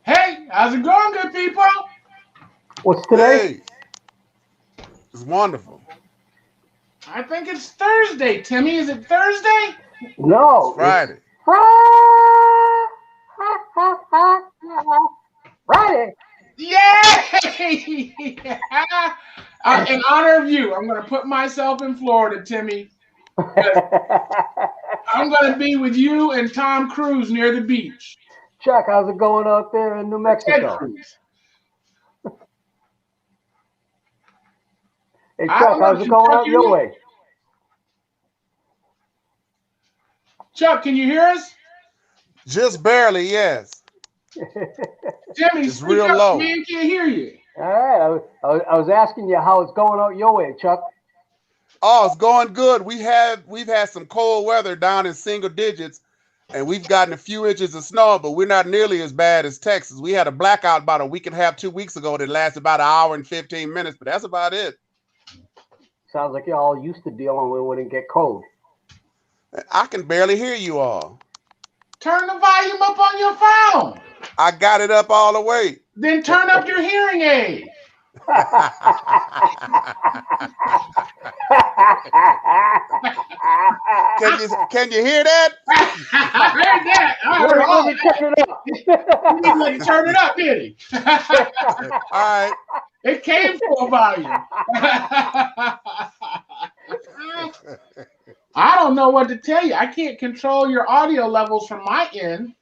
Hey, how's it going, good people? What's today? Hey, it's wonderful. I think it's Thursday, Timmy. Is it Thursday? No, It's Friday. Friday. Yay! In honor of you, I'm going to put myself in Florida, Timmy. I'm going to be with you and Tom Cruise near the beach. Chuck, how's it going out there in New Mexico? Hey, Chuck, how's it going out your way? Chuck, can you hear us? Just barely, yes. Jimmy, it's real low. Man, can't hear you. All right, I was asking you how it's going out your way, Chuck. Oh, it's going good. We've had some cold weather down in single digits, and we've gotten a few inches of snow, but we're not nearly as bad as Texas. We had a blackout about a week and a half, 2 weeks ago that lasted about an hour and 15 minutes, but that's about it. Sounds like you're all used to dealing with when it get cold. I can barely hear you all. Turn the volume up on your phone. I got it up all the way. Then turn up your hearing aid. Can you hear that? I heard that. I heard all that. Turn it up. He didn't let you turn it up, did he? All right. It came full volume. I don't know what to tell you. I can't control your audio levels from my end.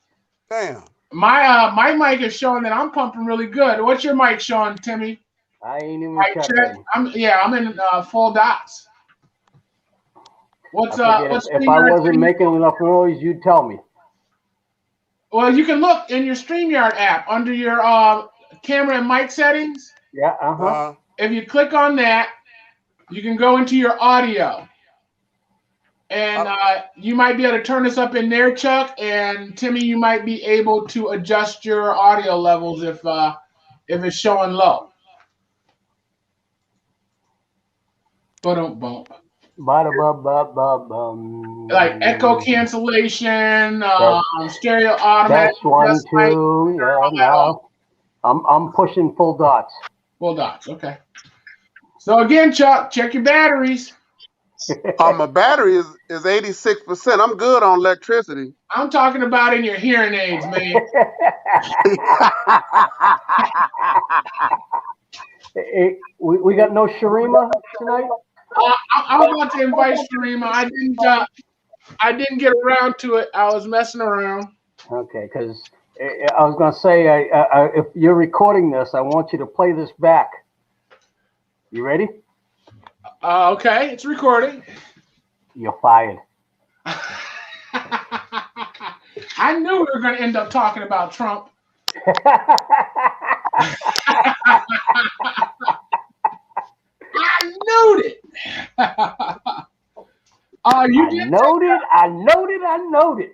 Damn. My mic is showing that I'm pumping really good. What's your mic showing, Timmy? I ain't even checking. I'm in full dots. What's if I wasn't making enough noise, you'd tell me. Well, you can look in your StreamYard app under your camera and mic settings. Yeah. If you click on that, you can go into your audio. And you might be able to turn this up in there, Chuck. And Timmy, you might be able to adjust your audio levels if it's showing low. Ba-dum-bump. Like echo cancellation, stereo automatic. That's 1, 2. Yeah, no. I'm pushing full dots. Full dots. Okay. So again, Chuck, check your batteries. My battery is 86%. I'm good on electricity. I'm talking about in your hearing aids, man. Hey, we got no Sharima tonight? I was about to invite Sharima. I didn't get around to it. I was messing around. Okay, because I was going to say, if you're recording this, I want you to play this back. You ready? Okay, it's recording. You're fired. I knew we were going to end up talking about Trump. I knew it. I knowed it.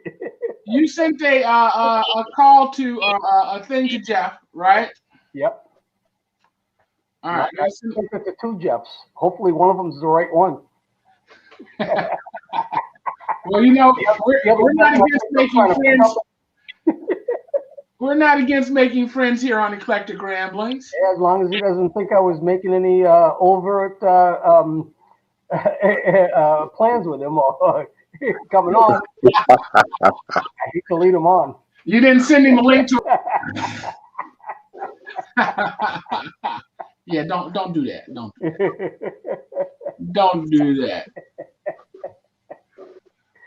You sent a call to a thing to Jeff, right? Yep. All right. I sent it to 2 Jeffs. Hopefully one of them's the right one. Well, we're not against making friends. We're not against making friends here on Eclectic Ramblings. Yeah, as long as he doesn't think I was making any overt plans with him or coming on. I hate to lead him on. You didn't send him a link to. Yeah, don't do that. Don't do that.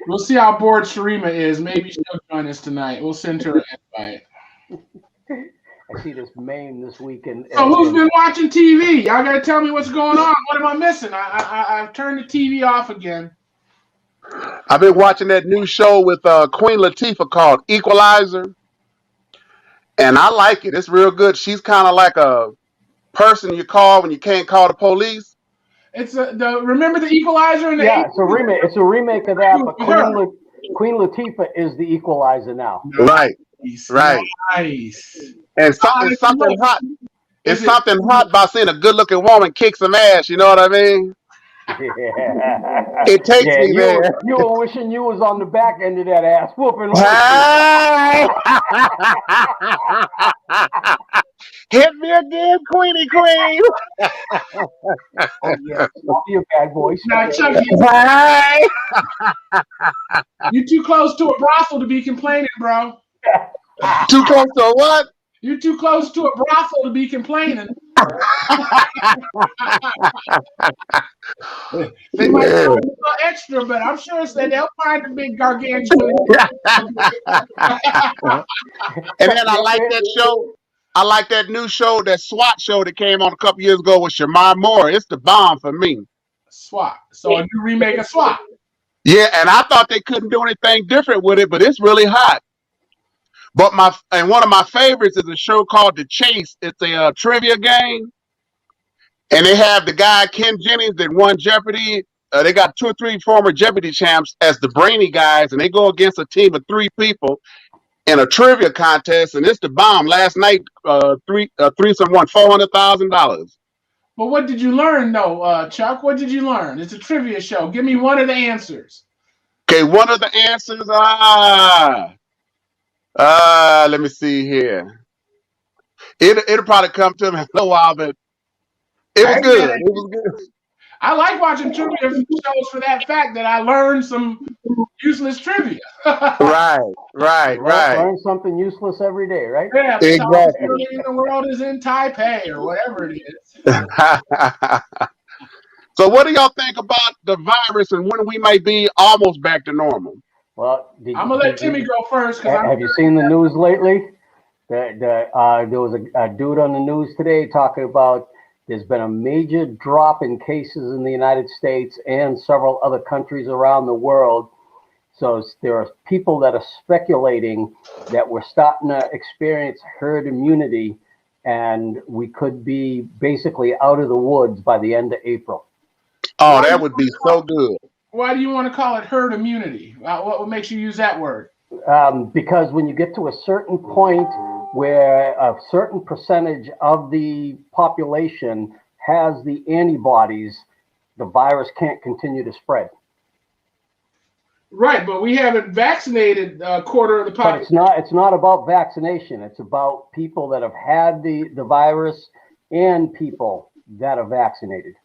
We'll see how bored Sharima is. Maybe she'll join us tonight. We'll send her an invite. I see this meme this weekend. So who's been watching TV? Y'all gotta tell me what's going on. What am I missing? I've turned the TV off again. I've been watching that new show with Queen Latifah called Equalizer, and I like it. It's real good. She's kind of like a person you call when you can't call the police. It's remember the Equalizer in the 80s? It's a remake of that, but Queen Latifah is the Equalizer now. Right. Right. Nice. And it's something hot. It's something hot about seeing a good-looking woman kick some ass. You know what I mean? Yeah. It takes me there. You were wishing you was on the back end of that ass whooping. Right? Hit me again, Queenie Queen. Oh, yeah, love your bad boys. Now, Chuck, Hey. you're too close to a brothel to be complaining, bro. Too close to what? You're too close to a brothel to be complaining. They might Yeah. go a little extra, but I'm sure that they'll find a big gargantuan. And then I like that show. I like that new show, that SWAT show that came on a couple years ago with Shamar Moore. It's the bomb for me. SWAT. So a new remake of SWAT. Yeah, and I thought they couldn't do anything different with it, but it's really hot. But one of my favorites is a show called The Chase. It's a trivia game, and they have the guy Ken Jennings that won Jeopardy. They got 2 or 3 former Jeopardy champs as the brainy guys, and they go against a team of 3 people in a trivia contest, and it's the bomb. Last night, threesome won $400,000. But what did you learn, though, Chuck? What did you learn? It's a trivia show. Give me one of the answers. Okay, one of the answers. Let me see here. It'll probably come to me in a while, but it was good. It was good. I like watching trivia shows for that fact that I learned some useless trivia. Right. Learn something useless every day, right? Yeah, Exactly. in the world is in Taipei or whatever it is. So what do y'all think about the virus and when we might be almost back to normal? Well, I'm gonna let Timmy go first. Have you seen the news lately? There was a dude on the news today talking about there's been a major drop in cases in the United States and several other countries around the world. So there are people that are speculating that we're starting to experience herd immunity, and we could be basically out of the woods by the end of April. Oh, that would be so good. Why do you want to call it herd immunity? What makes you use that word? Because when you get to a certain point where a certain percentage of the population has the antibodies, the virus can't continue to spread. Right, but we haven't vaccinated a quarter of the population. But it's not about vaccination. It's about people that have had the virus and people that are vaccinated.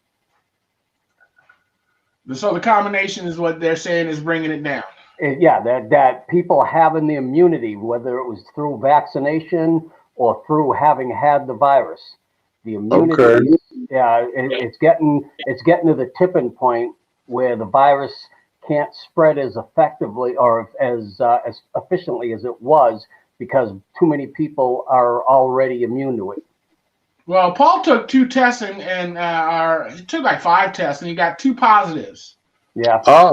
So the combination is what they're saying is bringing it down. Yeah, that people having the immunity, whether it was through vaccination or through having had the virus, the immunity. Okay. Yeah, it's getting to the tipping point where the virus can't spread as effectively or as efficiently as it was because too many people are already immune to it. Well, Paul took 2 tests and he took like 5 tests and he got 2 positives. Yeah. Oh.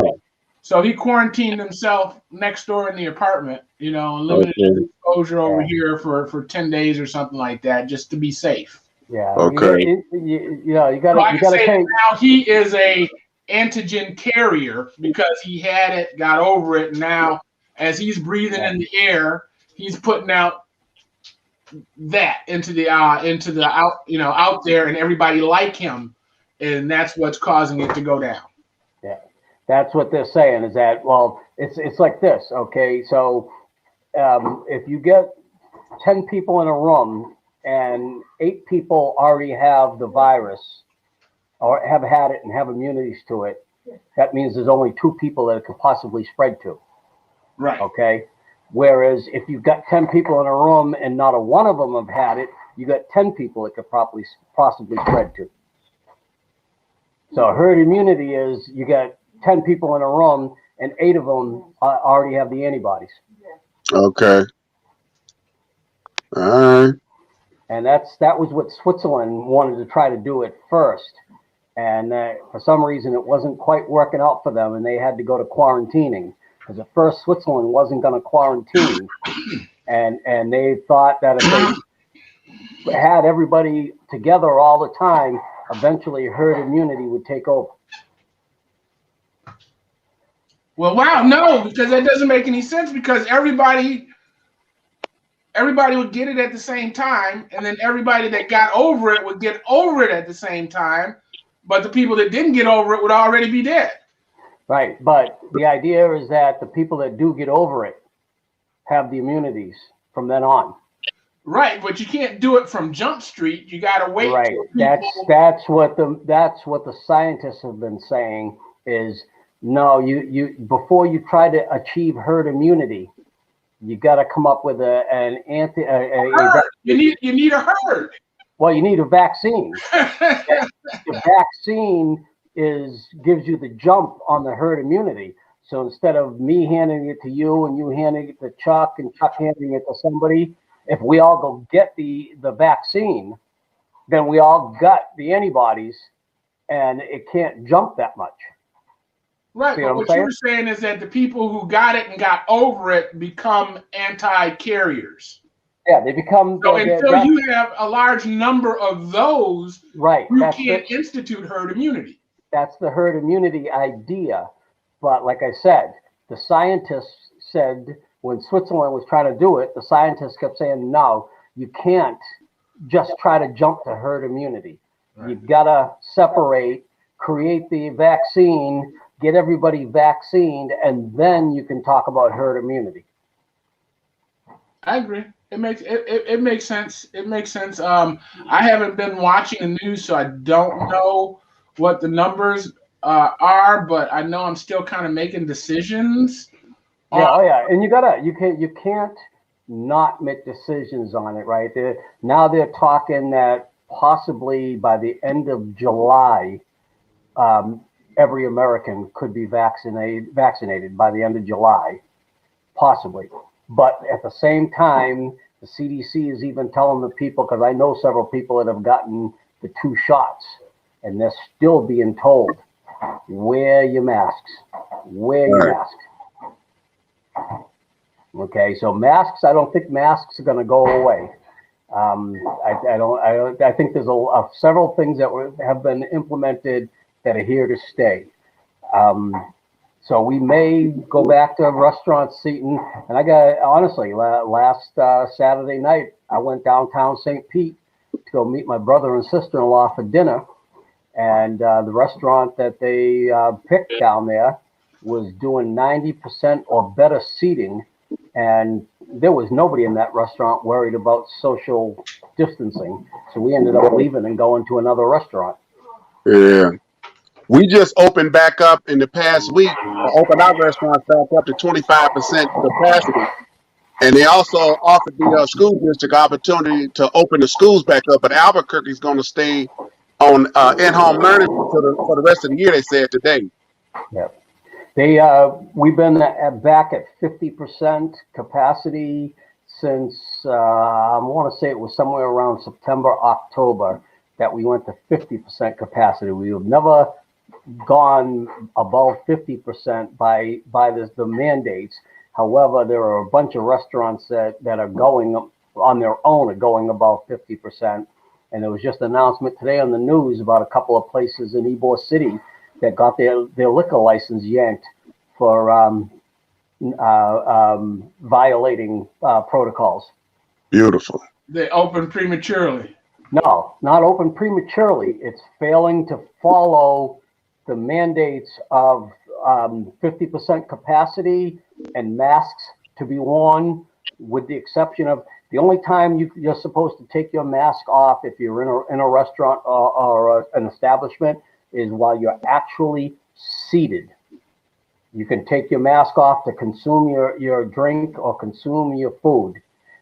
So he quarantined himself next door in the apartment, and limited exposure over here for 10 days or something like that, just to be safe. Yeah. Okay. You got to say take. now he is a antigen carrier because he had it, got over it, and now as he's breathing in the air, he's putting out that into the out there, and everybody like him, and that's what's causing it to go down. Yeah, that's what they're saying is that, well, it's like this, okay? So if you get 10 people in a room and 8 people already have the virus or have had it and have immunities to it, that means there's only 2 people that it could possibly spread to. Right. Okay. Whereas if you've got 10 people in a room and not a one of them have had it, you got 10 people it could possibly spread to. So herd immunity is you got 10 people in a room and 8 of them already have the antibodies. Okay. All right. And that was what Switzerland wanted to try to do at first. And for some reason, it wasn't quite working out for them, and they had to go to quarantining. Because at first, Switzerland wasn't going to quarantine. And they thought that if they had everybody together all the time, eventually herd immunity would take over. Well, wow, no, because that doesn't make any sense because everybody would get it at the same time, and then everybody that got over it would get over it at the same time, but the people that didn't get over it would already be dead. Right, but the idea is that the people that do get over it have the immunities from then on. Right, but you can't do it from Jump Street. You got to wait. Right. That's what the scientists have been saying is no. You before you try to achieve herd immunity, you got to come up with an anti. You need a herd. Well, you need a vaccine. The vaccine gives you the jump on the herd immunity. So instead of me handing it to you and you handing it to Chuck and Chuck handing it to somebody, if we all go get the vaccine, then we all got the antibodies, and it can't jump that much. Right, but what you're saying is that the people who got it and got over it become anti-carriers. Yeah, they become. So until you have a large number of those, right, you can't institute herd immunity. That's the herd immunity idea. But like I said, the scientists said when Switzerland was trying to do it, the scientists kept saying, no, you can't just try to jump to herd immunity. Right. You've got to separate, create the vaccine, get everybody vaccinated, and then you can talk about herd immunity. I agree. It makes sense. It makes sense. I haven't been watching the news, so I don't know what the numbers are, but I know I'm still kind of making decisions. Yeah, and you can't not make decisions on it, right? Now they're talking that possibly by the end of July, every American could be vaccinated by the end of July, possibly. But at the same time, the CDC is even telling the people, because I know several people that have gotten the 2 shots, and they're still being told, wear your masks. Wear your masks. Okay, so masks, I don't think masks are going to go away. I think there's several things that have been implemented that are here to stay. So we may go back to restaurant seating. And I got, honestly, last Saturday night, I went downtown St. Pete to go meet my brother and sister-in-law for dinner. And the restaurant that they picked down there was doing 90% or better seating. And there was nobody in that restaurant worried about social distancing. So we ended up leaving and going to another restaurant. Yeah. We just opened back up in the past week, opened our restaurants back up to 25% capacity. And they also offered the school district opportunity to open the schools back up. But Albuquerque is going to stay on in-home learning for the rest of the year, they said today. Yeah. We've been back at 50% capacity since, I want to say it was somewhere around September, October, that we went to 50% capacity. We have never gone above 50% by the mandates. However, there are a bunch of restaurants that are going on their own are going above 50%. And there was just an announcement today on the news about a couple of places in Ybor City that got their liquor license yanked for violating protocols. Beautiful. They opened prematurely. No, not open prematurely. It's failing to follow the mandates of 50% capacity and masks to be worn, with the exception of the only time you're supposed to take your mask off if you're in a restaurant or an establishment is while you're actually seated. You can take your mask off to consume your drink or consume your food.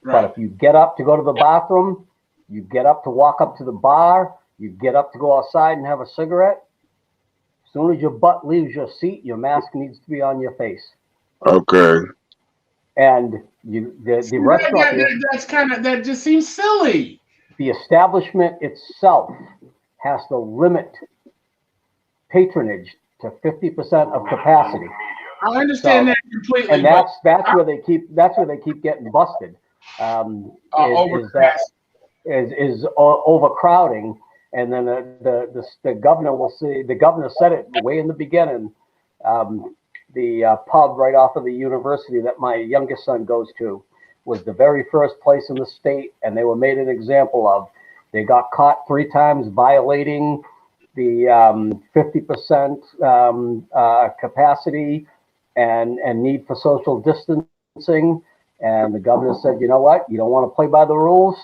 Right. But if you get up to go to the bathroom, you get up to walk up to the bar, you get up to go outside and have a cigarette, as soon as your butt leaves your seat, your mask needs to be on your face. Okay. And the restaurant that just seems silly. The establishment itself has to limit patronage to 50% of capacity. I understand that completely. And that's where they keep getting busted. Is overcrowding. And then the governor will see. The governor said it way in the beginning. The pub right off of the university that my youngest son goes to was the very first place in the state, and they were made an example of. They got caught 3 times violating the 50% capacity and need for social distancing, And the governor said, you know what? You don't want to play by the rules.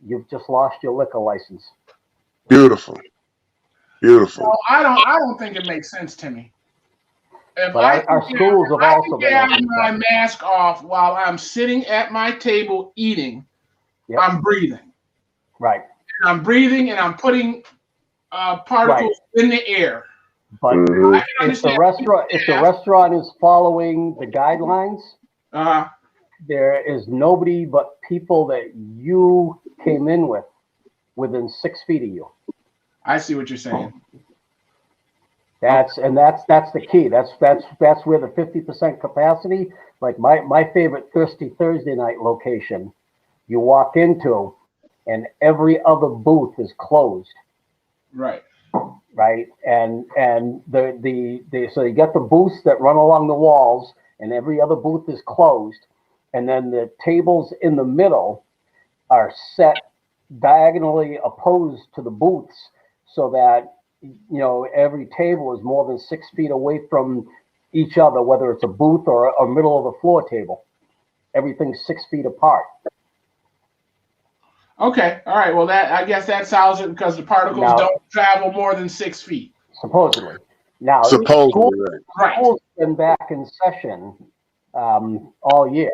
You've just lost your liquor license. Beautiful. Beautiful. So I don't think it makes sense to me. If But our schools have also been have my mask off while I'm sitting at my table eating, Yep. I'm breathing. Right. And I'm breathing and I'm putting particles in the air. But if the restaurant is following the guidelines, there is nobody but people that you came in with within 6 feet of you. I see what you're saying. That's the key. That's where the 50% capacity, like my favorite Thirsty Thursday night location, you walk into and every other booth is closed. Right. Right. And so you get the booths that run along the walls and every other booth is closed. And then the tables in the middle are set diagonally opposed to the booths so that, you know, every table is more than 6 feet away from each other, whether it's a booth or a middle of the floor table. Everything's 6 feet apart. Okay. All right. Well, I guess that solves it because the particles don't travel more than 6 feet. Supposedly. Now, school's been back in session all year,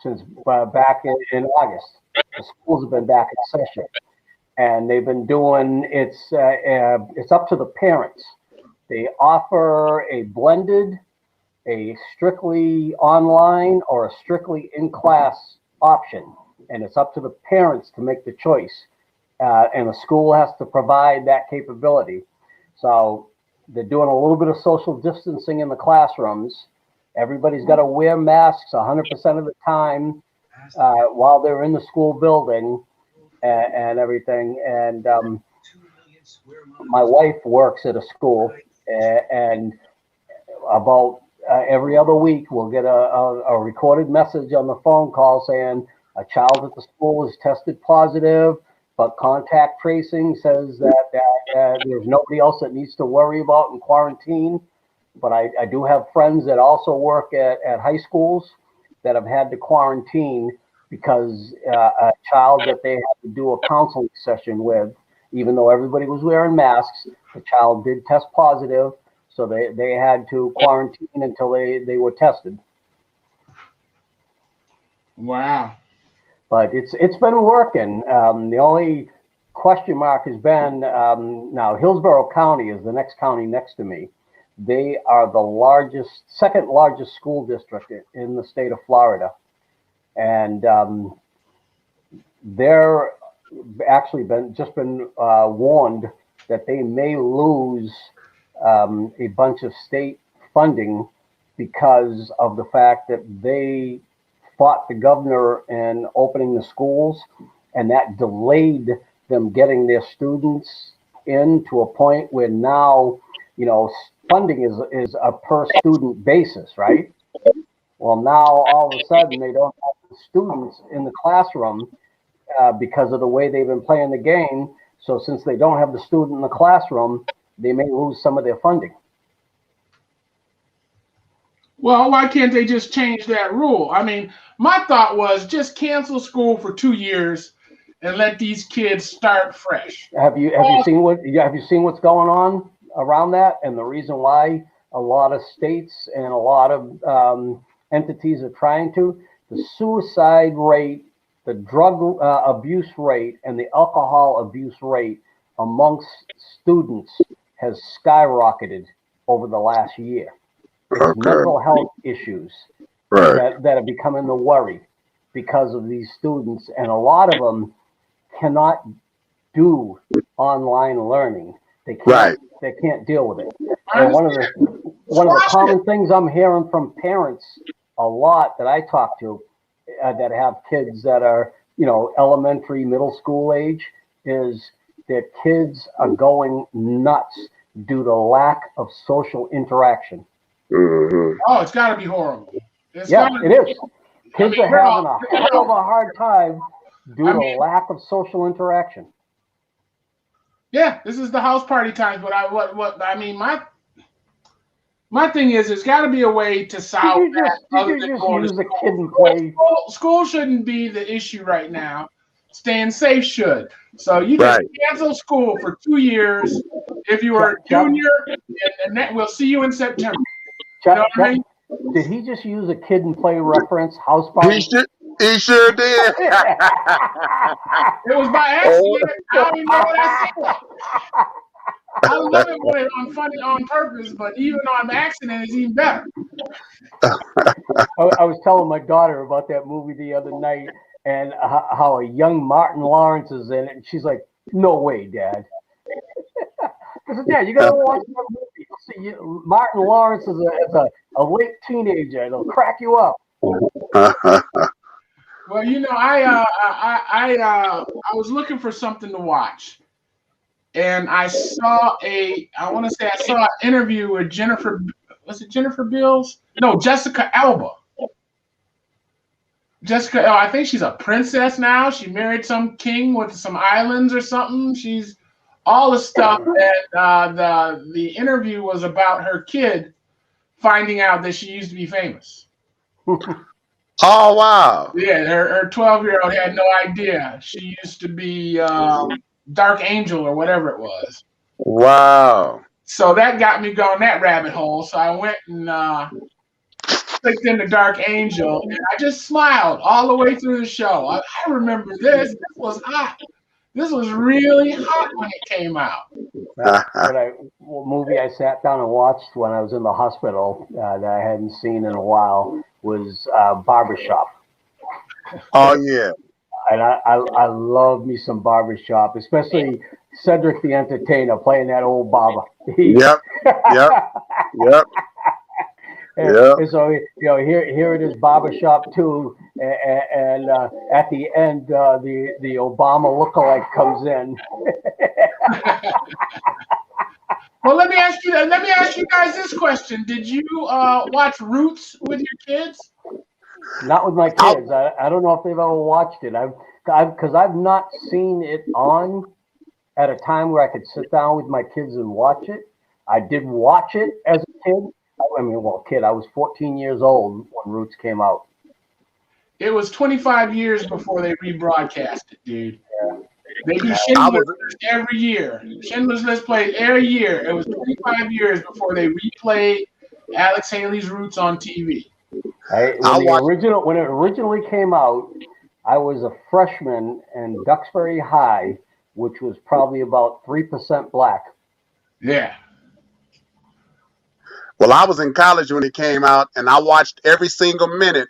since back in August. The schools have been back in session. And they've been doing, it's up to the parents. They offer a blended, a strictly online, or a strictly in-class option. And it's up to the parents to make the choice. And the school has to provide that capability. So they're doing a little bit of social distancing in the classrooms. Everybody's got to wear masks 100% of the time while they're in the school building. And everything. And my wife works at a school, and about every other week we'll get a recorded message on the phone call saying a child at the school is tested positive, but contact tracing says that there's nobody else that needs to worry about in quarantine. But I do have friends that also work at high schools that have had to quarantine because a child that they had to do a counseling session with, even though everybody was wearing masks, the child did test positive, so they had to quarantine until they were tested. Wow. But it's been working. The only question mark has been, now Hillsborough County is the next county next to me. They are the second largest school district in the state of Florida. And they're actually been warned that they may lose a bunch of state funding because of the fact that they fought the governor in opening the schools, and that delayed them getting their students in to a point where now, you know, funding is a per student basis, right? Well, now all of a sudden they don't have the students in the classroom because of the way they've been playing the game. So since they don't have the student in the classroom, they may lose some of their funding. Well, why can't they just change that rule? I mean, my thought was just cancel school for 2 years and let these kids start fresh. Have you seen what's going on around that, and the reason why a lot of states and a lot of entities are trying to? The suicide rate, the drug abuse rate, and the alcohol abuse rate amongst students has skyrocketed over the last year. It's mental health issues that are becoming the worry because of these students, and a lot of them cannot do online learning. They can't deal with it. And one of the common things I'm hearing from parents a lot that I talk to that have kids that are, you know, elementary, middle school age, is that kids are going nuts due to lack of social interaction. Mm-hmm. Oh, it's got to be horrible. It is. Kids are having a hell of a hard time due to lack of social interaction. Yeah, this is the house party times, but My thing is, there's got to be a way to solve that other than going to use a kid and play. School shouldn't be the issue right now. Staying safe should. So you just cancel school for 2 years. If you were a junior, and that we'll see you in September. You know what I mean? Did he just use a kid and play reference? House party? He sure did. It was by accident. I don't even know what I said. I love it when it's on funny on purpose, but even on accident is even better. I was telling my daughter about that movie the other night and how a young Martin Lawrence is in it, and she's like, "No way, Dad." I said, "Dad, you gotta watch that movie. See, Martin Lawrence is a late teenager. It'll crack you up." Well, you know, I was looking for something to watch, and I saw I saw an interview with Jennifer. Was it Jennifer Beals? No, Jessica Alba. I think she's a princess now. She married some king with some islands or something. She's all the stuff that the interview was about her kid finding out that she used to be famous. Oh, wow. Yeah, her 12-year-old had no idea. She used to be Dark Angel or whatever it was. Wow. So that got me going that rabbit hole. So I went and clicked into Dark Angel, and I just smiled all the way through the show. I remember this. This was hot. This was really hot when it came out. What movie I sat down and watched when I was in the hospital that I hadn't seen in a while was Barbershop. Oh, yeah. And I love me some Barbershop, especially Cedric the Entertainer playing that old barber. Yep. And so, you know, here it is, Barbershop 2, and at the end, the Obama lookalike comes in. Well, let me ask you guys this question: did you watch Roots with your kids? Not with my kids. I don't know if they've ever watched it. Because I've not seen it on at a time where I could sit down with my kids and watch it. I did watch it as a kid. I was 14 years old when Roots came out. It was 25 years before they rebroadcast it, dude. Yeah. They do Schindler's List every year. Schindler's List plays every year. It was 25 years before they replayed Alex Haley's Roots on TV. When it originally came out, I was a freshman in Duxbury High, which was probably about 3% black. Yeah. Well, I was in college when it came out, and I watched every single minute.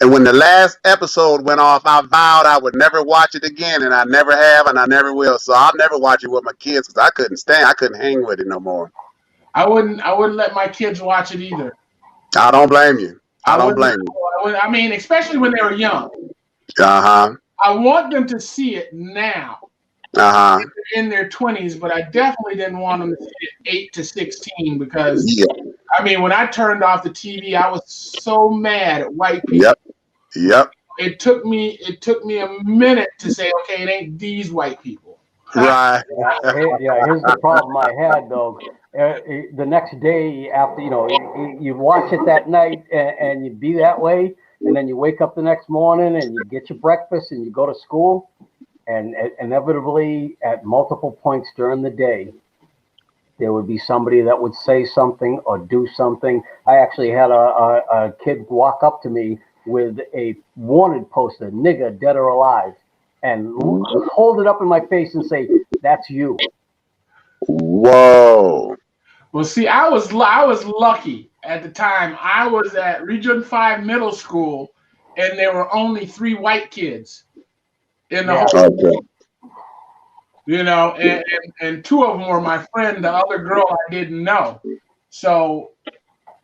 And when the last episode went off, I vowed I would never watch it again, and I never have, and I never will. So I'll never watch it with my kids because I couldn't hang with it no more. I wouldn't let my kids watch it either. I don't blame you. I don't blame you. I mean, especially when they were young. I want them to see it now. In their 20s, but I definitely didn't want them to see it 8 to 16 because I mean, when I turned off the TV, I was so mad at white people. Yep. It took me a minute to say, okay, it ain't these white people. Right. Here's the problem I had though. The next day after, you watch it that night and you be that way, and then you wake up the next morning and you get your breakfast and you go to school. And inevitably, at multiple points during the day, there would be somebody that would say something or do something. I actually had a kid walk up to me with a wanted poster, nigga, dead or alive, and hold it up in my face and say, "That's you." Whoa. Well, see, I was lucky at the time. I was at Region 5 middle school, and there were only 3 white kids in the whole, and 2 of them were my friend. The other girl I didn't know, so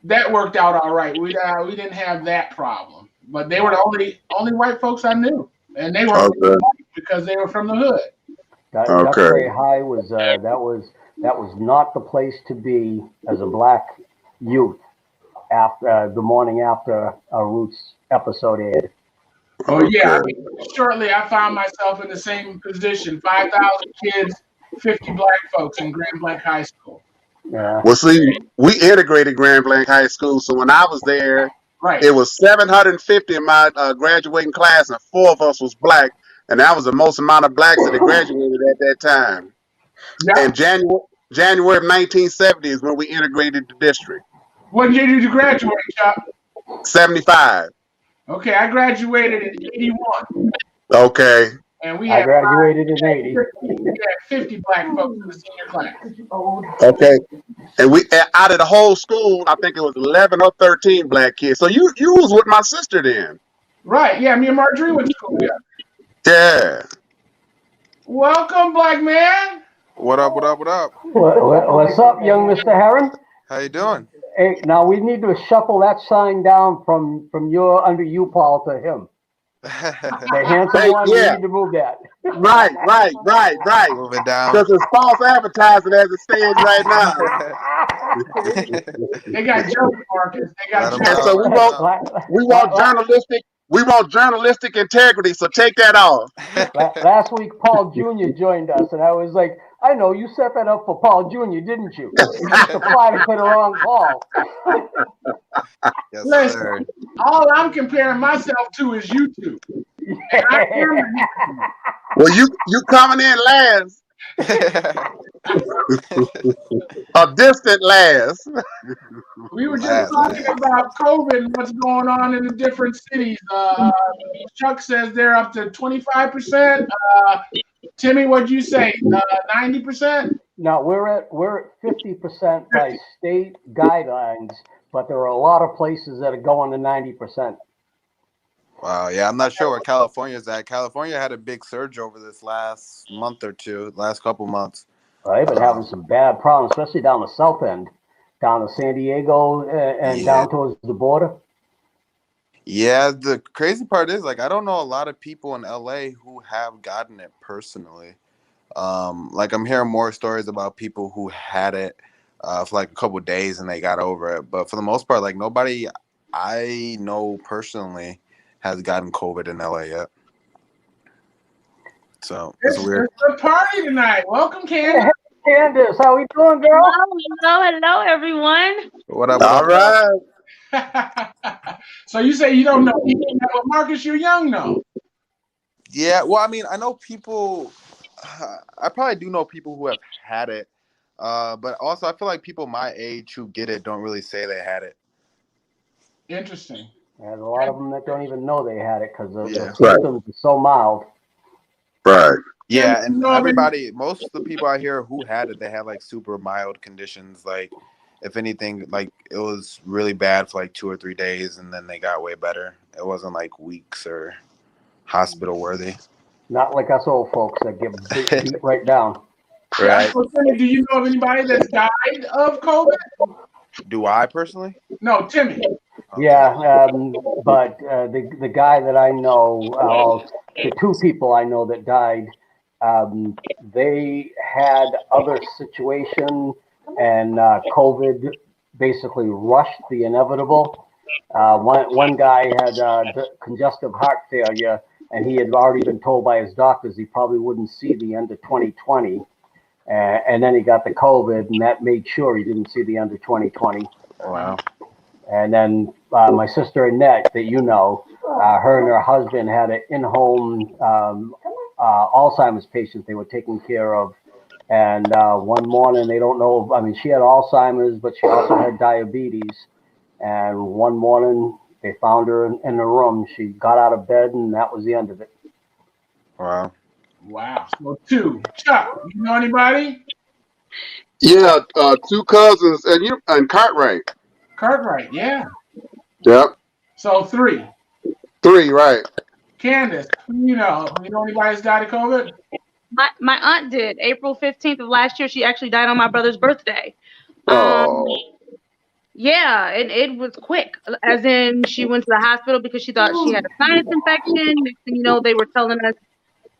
that worked out all right. We didn't have that problem, but they were the only white folks I knew, and they were white because they were from the hood. Duxbury High was that was not the place to be as a black youth after the morning after a Roots episode aired. Oh, yeah. Shortly, I found myself in the same position. 5,000 kids, 50 black folks in Grand Blanc High School. Yeah. Well, see, we integrated Grand Blanc High School, so when I was there, Right. it was 750 in my graduating class, and 4 of us was black, and that was the most amount of blacks that had graduated at that time. Yeah. And January of 1970 is when we integrated the district. What year did you graduate, Chuck? 75. Okay, I graduated in 81. Okay. And we I had graduated in 80. we had 50 black folks in the senior class. Okay. And we out of the whole school, I think it was 11 or 13 black kids. So you was with my sister then. Right. Yeah, me and Marjorie went to school. Yeah. Yeah. Welcome, black man. What up? What up? What up? What's up, young Mr. Heron? How you doing? Hey, now we need to shuffle that sign down from your under you, Paul, to him. The handsome one, yeah. we need to move that. Right. Move it down. Because it's false advertising as it stands right now. They got jokes, Marcus. They got Let 'em jokes. And so we want journalistic integrity, so take that off. Last week, Paul Jr. joined us, and I was like, I know, you set that up for Paul Jr., didn't you? You just applied to the wrong Paul. Yes, Listen, sir. all I'm comparing myself to is YouTube. And I am Well, you coming in last. A distant last. We were just talking about COVID and what's going on in the different cities. Chuck says they're up to 25%. Timmy, what'd you say? 90%? No, we're at 50% by state guidelines, but there are a lot of places that are going to 90%. Wow. Yeah, I'm not sure where California's at. California had a big surge over this last month or two, last couple months. They've been having some bad problems, especially down the south end, down to San Diego and down towards the border. Yeah, the crazy part is, like, I don't know a lot of people in LA who have gotten it personally. Like, I'm hearing more stories about people who had it for like a couple of days and they got over it. But for the most part, like, nobody I know personally has gotten COVID in LA yet. So it's weird. It's a party tonight. Welcome, Candace. Hey, Candace, how we doing, girl? Hello, everyone. What up? All right. So you say you don't know people, but Marcus, you're young, though. Yeah, well, I mean, I know people. I probably do know people who have had it, but also I feel like people my age who get it don't really say they had it. Interesting. There's a lot of them that don't even know they had it because the Yeah. symptoms are so mild. Right. Yeah, and everybody, most of the people I hear who had it, they had like super mild conditions. Like, if anything, like it was really bad for like 2 or 3 days, and then they got way better. It wasn't like weeks or hospital worthy. Not like us old folks that get beat right down. Right? Do you know of anybody that's died of COVID? Do I personally? No, Timmy. Okay. Yeah, but the guy that I know, the 2 people I know that died, they had other situation, and COVID basically rushed the inevitable. One guy had congestive heart failure, and he had already been told by his doctors he probably wouldn't see the end of 2020. And then he got the COVID, and that made sure he didn't see the end of 2020. Wow. And then my sister Annette, that you know, her and her husband had an in-home Alzheimer's patient they were taking care of. And one morning, they don't know, I mean, she had Alzheimer's, but she also had diabetes. And one morning, they found her in the room. She got out of bed, and that was the end of it. Wow. Wow. So 2. Chuck, you know anybody? Yeah, 2 cousins and Cartwright. Cartwright, yeah. Yep. So 3. 3, right. Candace, you know anybody that's died of COVID? My aunt did. April 15th of last year, she actually died on my brother's birthday. Yeah, and it was quick. As in, she went to the hospital because she thought she had a sinus infection. Next thing you know, they were telling us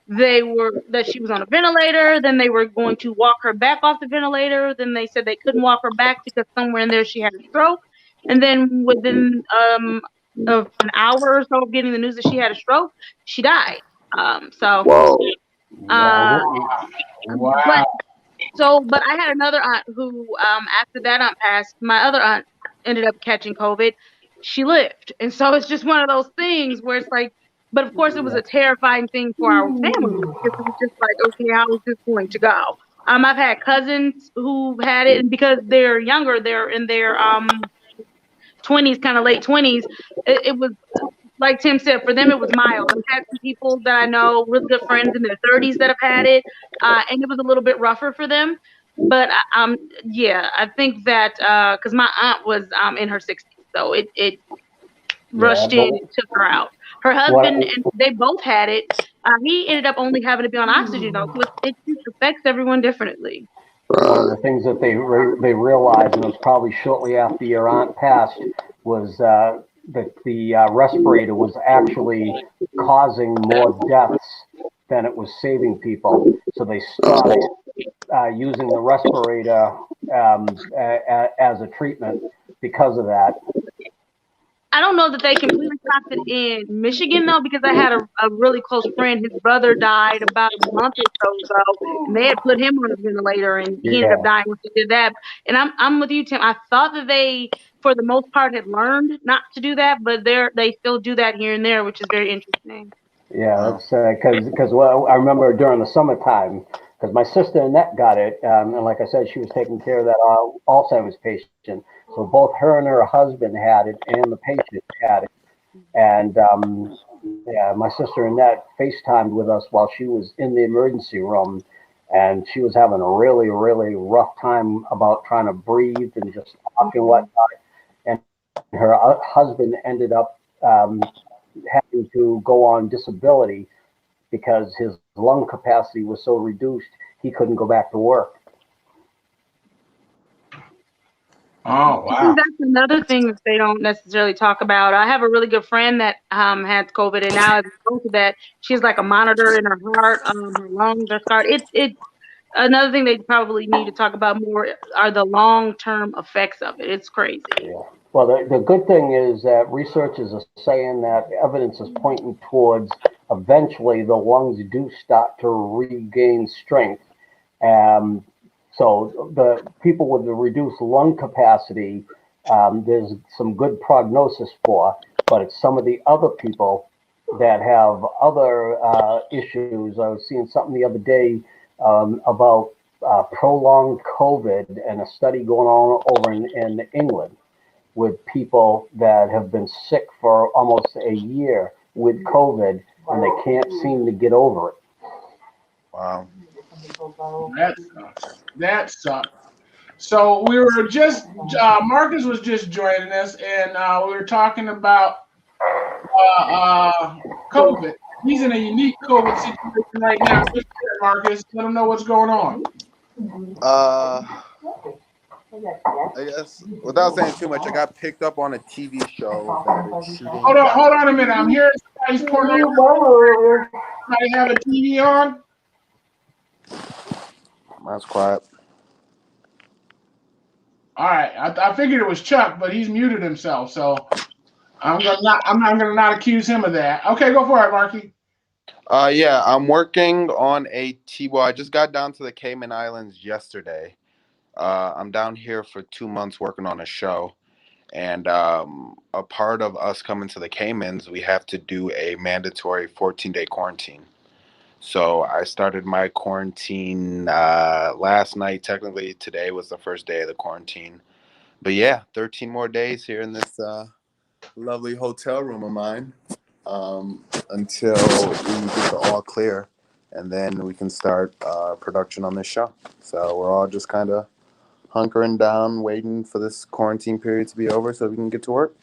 that she was on a ventilator. Then they were going to walk her back off the ventilator. Then they said they couldn't walk her back because somewhere in there she had a stroke. And then within of an hour or so of getting the news that she had a stroke, she died. Whoa. Wow. So, but I had another aunt who, after that aunt passed, my other aunt ended up catching COVID. She lived. And so it's just one of those things where it's like, but of course it was a terrifying thing for our family because it was just like, okay, how is this going to go? I've had cousins who had it, and because they're younger, they're in their 20s, kind of late 20s. It was like Tim said, for them it was mild. I've had some people that I know, really good friends in their 30s that have had it, and it was a little bit rougher for them. But yeah, I think that because my aunt was in her 60s, so it rushed in and took her out. Her husband and they both had it. He ended up only having to be on oxygen though, so it just affects everyone differently. One of the things that they realized, and it was probably shortly after your aunt passed, was that the respirator was actually causing more deaths than it was saving people. So they stopped using the respirator as a treatment because of that. I don't know that they completely stopped it in Michigan though, because I had a really close friend. His brother died about a month or so ago, and they had put him on a ventilator, and he ended up dying when they did that. And I'm with you, Tim. I thought that they, for the most part, had learned not to do that, but they still do that here and there, which is very interesting. Yeah, that's because well, I remember during the summertime, because my sister Annette got it, and like I said, she was taking care of that Alzheimer's patient. So both her and her husband had it, and the patient had it. And yeah, my sister Annette FaceTimed with us while she was in the emergency room, and she was having a really, really rough time about trying to breathe and just talk and whatnot. And her husband ended up having to go on disability because his lung capacity was so reduced he couldn't go back to work. Oh, wow. I think that's another thing that they don't necessarily talk about. I have a really good friend that had COVID, and now as a result of that, she has like a monitor in her heart, her lungs are scarred. It's another thing they probably need to talk about more are the long-term effects of it. It's crazy. Yeah. Well, the good thing is that researchers are saying that evidence is pointing towards eventually the lungs do start to regain strength. So the people with the reduced lung capacity, there's some good prognosis for, but it's some of the other people that have other issues. I was seeing something the other day about prolonged COVID and a study going on over in England with people that have been sick for almost a year with COVID and they can't seem to get over it. Wow. That sucks. So we were just Marcus was just joining us, and we were talking about COVID. He's in a unique COVID situation right now. Marcus, let him know what's going on. I guess without saying too much, I got picked up on a TV show that is shooting. Hold on a minute. I'm hearing somebody's pornography. Somebody have a TV on? Mine's quiet. All right, I figured it was Chuck, but he's muted himself, so I'm not gonna accuse him of that. Okay, go for it, Marky. Yeah, I'm working on well, I just got down to the Cayman Islands yesterday. I'm down here for 2 months working on a show, and a part of us coming to the Caymans, we have to do a mandatory 14-day quarantine. So I started my quarantine last night. Technically, today was the first day of the quarantine. But yeah, 13 more days here in this lovely hotel room of mine until we get the all clear. And then we can start production on this show. So we're all just kind of hunkering down, waiting for this quarantine period to be over so we can get to work.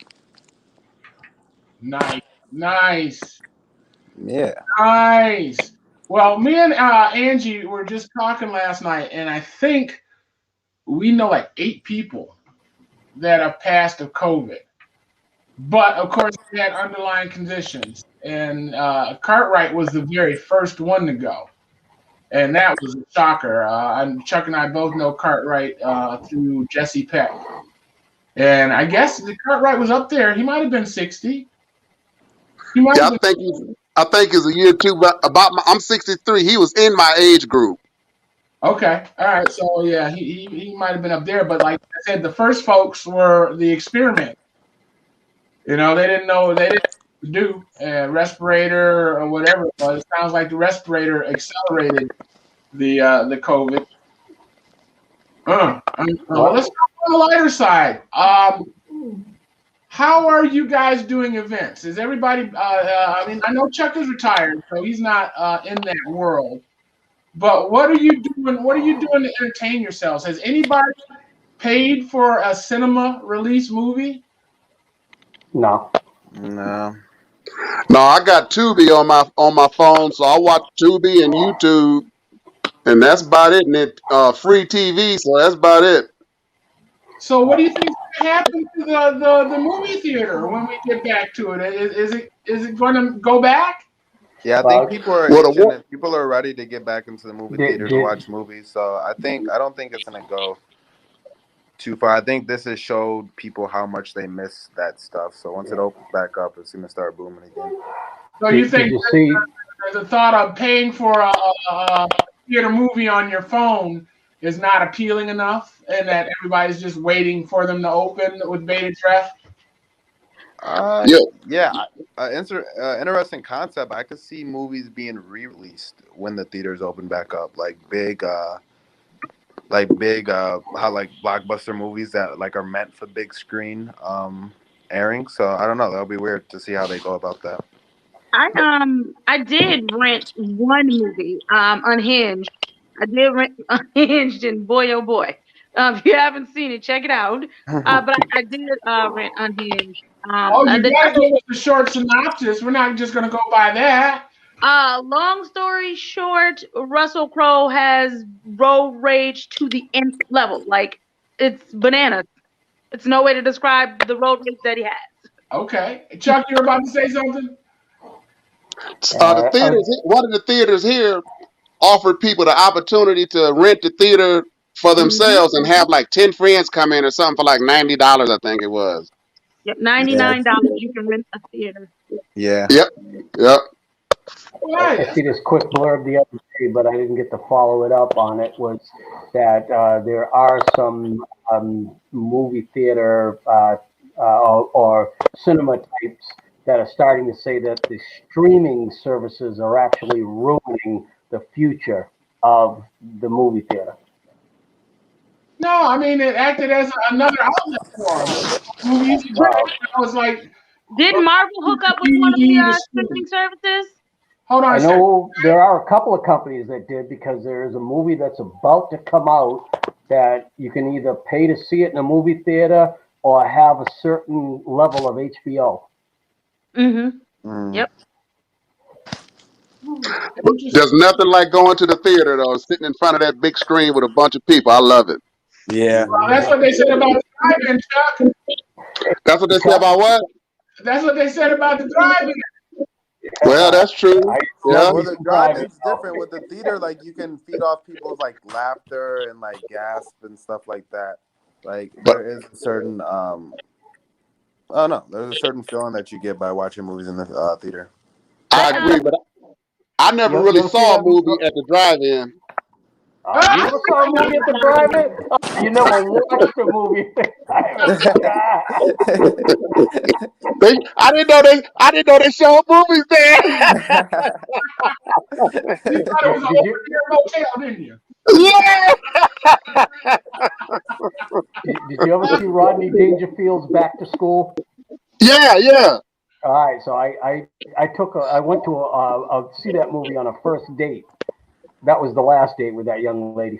Nice. Yeah. Nice. Well, me and Angie were just talking last night, and I think we know like 8 people that have passed of COVID. But, of course, they had underlying conditions. And Cartwright was the very first one to go. And that was a shocker. Chuck and I both know Cartwright through Jesse Peck. And I guess the Cartwright was up there. He might have been 60. I think it's a year too, but I'm 63. He was in my age group. Okay, all right. So yeah, he might have been up there, but like I said, the first folks were the experiment. You know, they didn't know they didn't do a respirator or whatever it was. It sounds like the respirator accelerated the COVID. Well, let's go on the lighter side. How are you guys doing events? Is everybody? I mean, I know Chuck is retired, so he's not in that world. But what are you doing? What are you doing to entertain yourselves? Has anybody paid for a cinema release movie? No. No. No, I got Tubi on my phone, so I watch Tubi and YouTube, and that's about it. And it free TV, so that's about it. So, what do you think is going to happen to the movie theater when we get back to it? Is it going to go back? Yeah, I think people are Well, itching and people are ready to get back into the movie theater to watch movies. So I don't think it's gonna go too far. I think this has showed people how much they miss that stuff. So once it opens back up, it's gonna start booming again. So you think the thought of paying for a theater movie on your phone is not appealing enough, and that everybody's just waiting for them to open with bated breath? Interesting concept. I could see movies being re-released when the theaters open back up, like big how like blockbuster movies that like are meant for big screen airing. So I don't know. That'll be weird to see how they go about that. I did rent one movie, Unhinged. I did rent Unhinged, and boy, oh boy, if you haven't seen it, check it out. But I did rent Unhinged. You gotta give us a short synopsis. We're not just gonna go by that. Long story short, Russell Crowe has road rage to the nth level. Like, it's bananas. It's no way to describe the road rage that he has. Okay, Chuck, you're about to say something. One of the theaters here offered people the opportunity to rent the theater for themselves and have like 10 friends come in or something for like $90, I think it was. Yep, $99 you can rent a theater. Yeah. Yep. I see this quick blurb the other day, but I didn't get to follow it up on it, was that there are some movie theater or cinema types that are starting to say that the streaming services are actually ruining the future of the movie theater. No, I mean, it acted as another outlet for them. Movies, I was like, did Marvel hook up with one of the streaming services? Hold on. I know there are a couple of companies that did, because there is a movie that's about to come out that you can either pay to see it in a movie theater or have a certain level of HBO. Yep. There's nothing like going to the theater though, sitting in front of that big screen with a bunch of people. I love it. Yeah. Well, that's what they said about the drive-in, Chuck. That's what they said about what? That's what they said about the drive-in. Well, that's true. Well, the drive-in's different. With the theater, like, you can feed off people's like laughter and like gasp and stuff like that. Like, there is a certain there's a certain feeling that you get by watching movies in the theater. I agree, but I never really saw a movie at the drive-in. You never saw a movie at the drive-in? You never watched a movie I didn't know they showed movies there. You thought it was an open-air motel, didn't you? Yeah. Did you ever see Rodney Dangerfield's Back to School? Yeah. All right, so I went to see that movie on a first date. That was the last date with that young lady.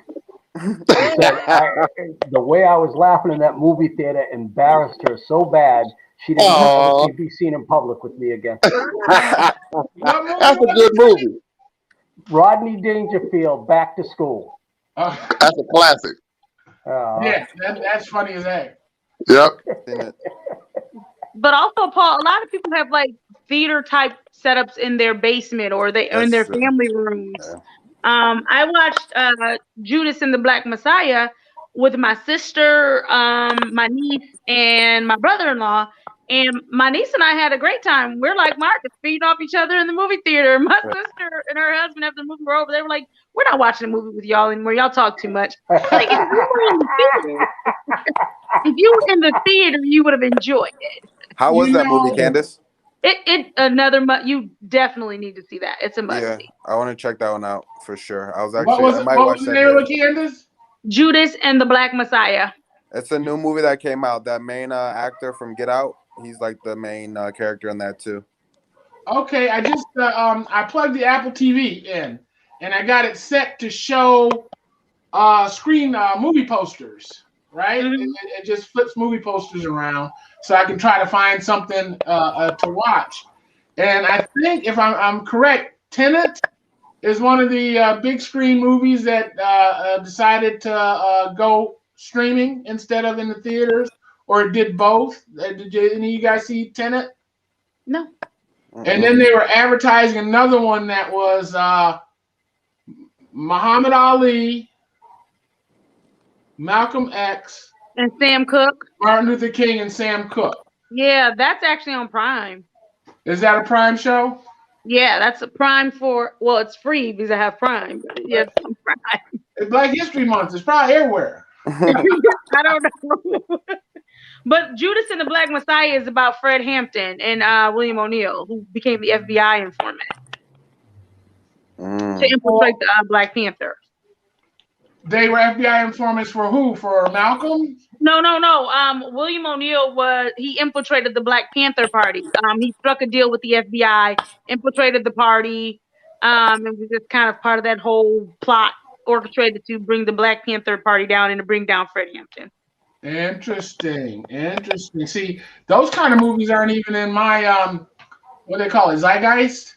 The way I was laughing in that movie theater embarrassed her so bad she didn't want to be seen in public with me again. That's a good movie. Rodney Dangerfield, Back to School. That's a classic. Yeah, that's funny as heck. Yep. But also, Paul, a lot of people have like theater type setups in their basement or in their family rooms. Yeah. I watched Judas and the Black Messiah with my sister, my niece, and my brother-in-law. And my niece and I had a great time. We're like Marcus, feeding off each other in the movie theater. My sister and her husband after the movie were over. They were like, "We're not watching a movie with y'all anymore. Y'all talk too much." Like, if you were in the theater, you would have enjoyed it. How was You that movie, know, Candace? You definitely need to see that. It's a must Yeah, see. I want to check that one out for sure. I what might was watch the that name of today. it, Candace? Judas and the Black Messiah. It's a new movie that came out. That main actor from Get Out, he's like the main character in that too. Okay, I just I plugged the Apple TV in, and I got it set to show screen movie posters. Right, Mm-hmm. it just flips movie posters around, so I can try to find something to watch. And I think, if I'm correct, Tenet is one of the big screen movies that decided to go streaming instead of in the theaters, or it did both. Did any of you guys see Tenet? No. And then they were advertising another one that was Muhammad Ali, Malcolm X, And Sam Cooke. Martin Luther King, and Sam Cooke. Yeah, that's actually on Prime. Is that a Prime show? Yeah, that's a Prime well, it's free because I have Prime. Yeah, it's on Prime. It's Black History Month. It's probably everywhere. I don't know. But Judas and the Black Messiah is about Fred Hampton and William O'Neill, who became the FBI informant to infiltrate the Black Panther. They were FBI informants for who? For Malcolm? No. William O'Neill he infiltrated the Black Panther Party. He struck a deal with the FBI, infiltrated the party, and was just kind of part of that whole plot orchestrated to bring the Black Panther Party down and to bring down Fred Hampton. Interesting. See, those kind of movies aren't even in my what do they call it, zeitgeist?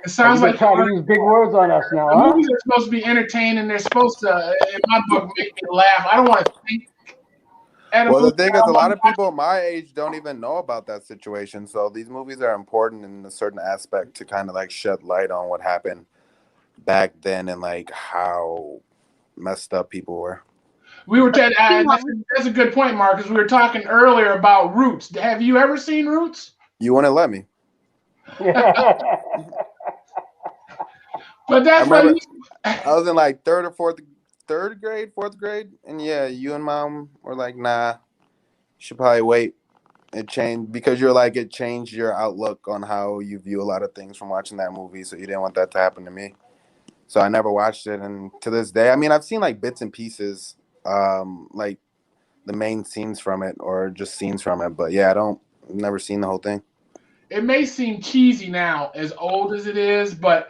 It sounds like trying to use big words on us now. The movies are supposed to be entertaining. They're supposed to, in my book, make me laugh. I don't want to think. Well, the thing is, a lot of people my age don't even know about that situation. So these movies are important in a certain aspect to kind of like shed light on what happened back then and like how messed up people were. We were that's a good point, Marcus. We were talking earlier about Roots. Have you ever seen Roots? You wouldn't let me. But that's why I was in like third grade, and yeah, you and Mom were like, "Nah, you should probably wait." It changed because you're like it changed your outlook on how you view a lot of things from watching that movie. So you didn't want that to happen to me. So I never watched it, and to this day, I mean, I've seen like bits and pieces, like the main scenes from it or just scenes from it. But yeah, I've never seen the whole thing. It may seem cheesy now, as old as it is, but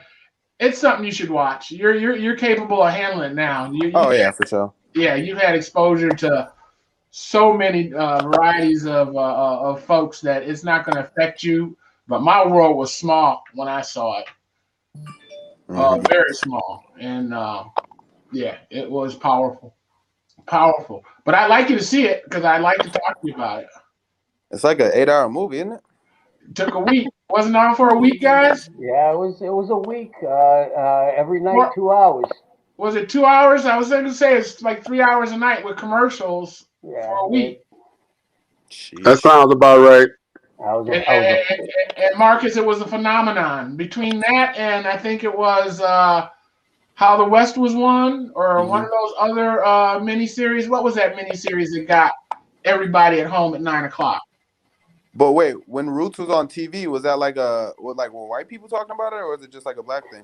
it's something you should watch. You're capable of handling it now. Yeah, for sure. Yeah, you've had exposure to so many varieties of folks that it's not going to affect you. But my world was small when I saw it, very small, and yeah, it was powerful. But I'd like you to see it because I'd like to talk to you about it. It's like an 8-hour movie, isn't it? Took a week. Wasn't on for a week, guys? Yeah, it was a week. Every night, 2 hours. Was it 2 hours? I was going to say it's like 3 hours a night with commercials for a week. Jeez. That sounds about right. And Marcus, it was a phenomenon. Between that and I think it was How the West Was Won or one of those other miniseries. What was that miniseries that got everybody at home at 9 o'clock? But wait, when Roots was on TV, was that were white people talking about it, or was it just like a black thing?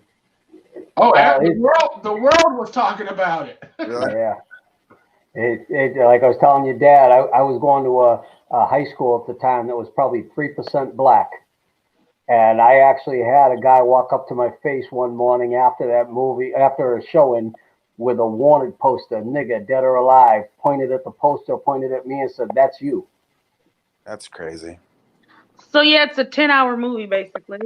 Oh, the world was talking about it. Really? Yeah. It like I was telling your dad, I was going to a high school at the time that was probably 3% black. And I actually had a guy walk up to my face one morning after a showing with a wanted poster, nigga, dead or alive, pointed at the poster, pointed at me and said, "That's you." That's crazy. So yeah, it's a 10-hour movie basically.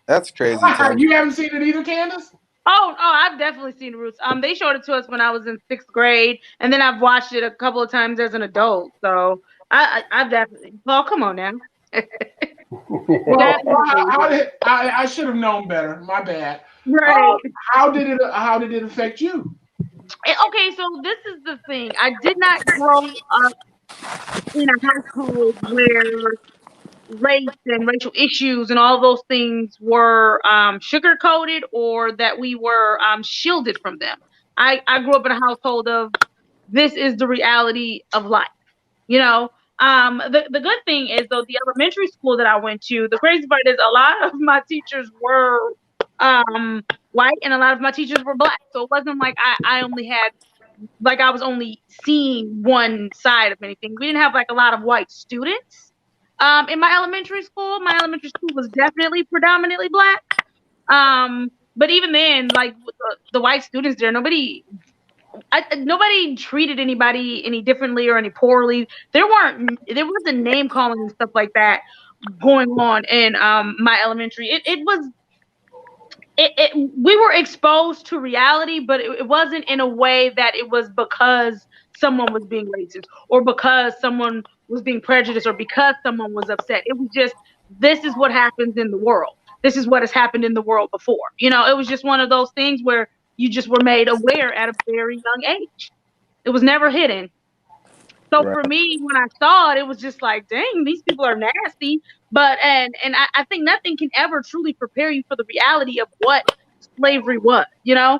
That's crazy. You haven't seen it either, Candace? Oh, I've definitely seen Roots. They showed it to us when I was in 6th grade, and then I've watched it a couple of times as an adult. So I've definitely. Well, come on now. I should have known better. My bad. Right. How did it affect you? Okay, so this is the thing. I did not grow up in a household where race and racial issues and all those things were sugar coated, or that we were shielded from them. I grew up in a household of, this is the reality of life. You know, the good thing is, though, the elementary school that I went to, the crazy part is a lot of my teachers were white and a lot of my teachers were black. So it wasn't like I only had, like, I was only seeing one side of anything. We didn't have like a lot of white students in my elementary school. My elementary school was definitely predominantly black. But even then, like the white students there, nobody treated anybody any differently or any poorly. There wasn't name calling and stuff like that going on in my elementary. We were exposed to reality, but it wasn't in a way that it was because someone was being racist or because someone was being prejudiced or because someone was upset. It was just, this is what happens in the world. This is what has happened in the world before. You know, it was just one of those things where you just were made aware at a very young age. It was never hidden. So Right. for me, when I saw it, it was just like, dang, these people are nasty. But and I think nothing can ever truly prepare you for the reality of what slavery was. You know,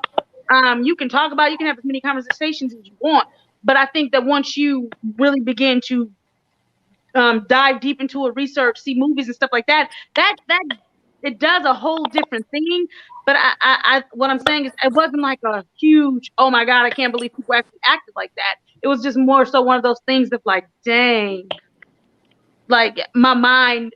you can talk about, you can have as many conversations as you want, but I think that once you really begin to dive deep into a research, see movies and stuff like that, that it does a whole different thing. But what I'm saying is, it wasn't like a huge, oh my God, I can't believe people actually acted like that. It was just more so one of those things of like, dang, like my mind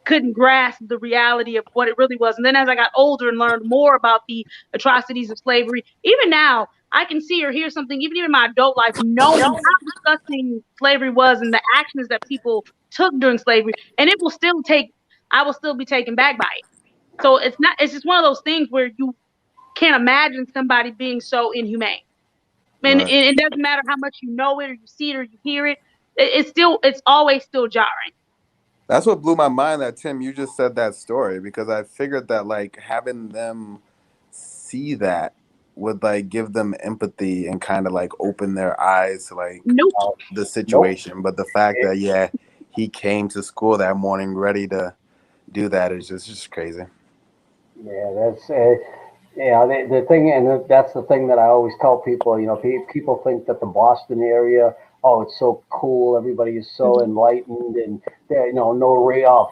couldn't grasp the reality of what it really was. And then as I got older and learned more about the atrocities of slavery, even now I can see or hear something, even in my adult life, knowing how disgusting slavery was and the actions that people took during slavery, and I will still be taken back by it. So it's just one of those things where you can't imagine somebody being so inhumane. And Right. it doesn't matter how much you know it or you see it or you hear it. It's always still jarring. That's what blew my mind, that Tim, you just said that story, because I figured that like having them see that would like give them empathy and kind of like open their eyes to like Nope. the situation. But the fact that he came to school that morning ready to do that is just crazy. Yeah, that's the thing, and that's the thing that I always tell people. You know, people think that the Boston area, oh, it's so cool. Everybody is so enlightened, and no real.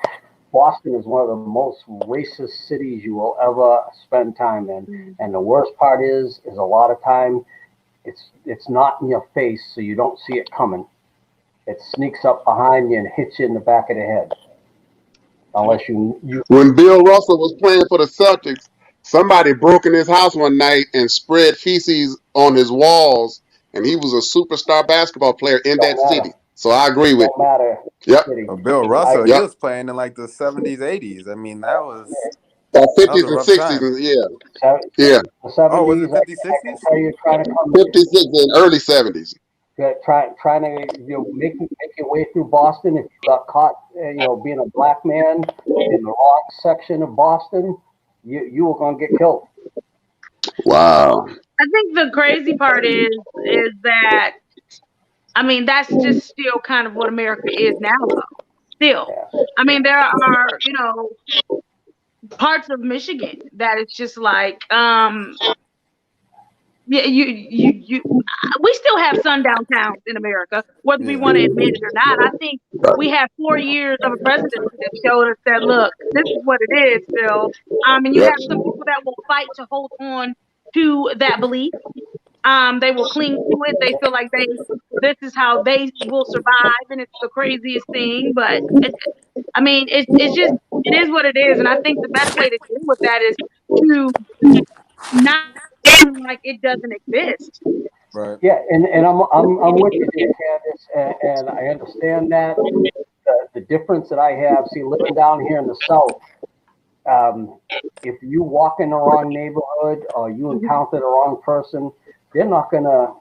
Boston is one of the most racist cities you will ever spend time in, and the worst part is a lot of time it's not in your face, so you don't see it coming. It sneaks up behind you and hits you in the back of the head. Unless you When Bill Russell was playing for the Celtics, somebody broke in his house one night and spread feces on his walls, and he was a superstar basketball player in that city. So I agree with don't matter. Yep. Well, Bill Russell, he Yep. was playing in like the 70s, 80s. I mean, that was 50s a and rough 60s, time. yeah. The 70s, Oh, was it 50s, I can 60s? tell you, trying to come 56 and early 70s. trying to make your way through Boston. If you got caught, being a black man in the wrong section of Boston, you were gonna get killed. Wow. I think the crazy part is that, I mean, that's just still kind of what America is now, though. Still, I mean, there are parts of Michigan that it's just like yeah, we still have sundown towns in America, whether we want to admit it or not. I think we have 4 years of a presidency that showed us that, look, this is what it is still. And you have some people that will fight to hold on to that belief. They will cling to it. They feel like this is how they will survive, and it's the craziest thing. But I mean, it's just, it is what it is. And I think the best way to deal with that is to not act like it doesn't exist. Right. Yeah, and I'm with you there, Candace, and I understand that the difference that I have. See, living down here in the South, if you walk in the wrong neighborhood or you encounter the wrong person, they're not gonna,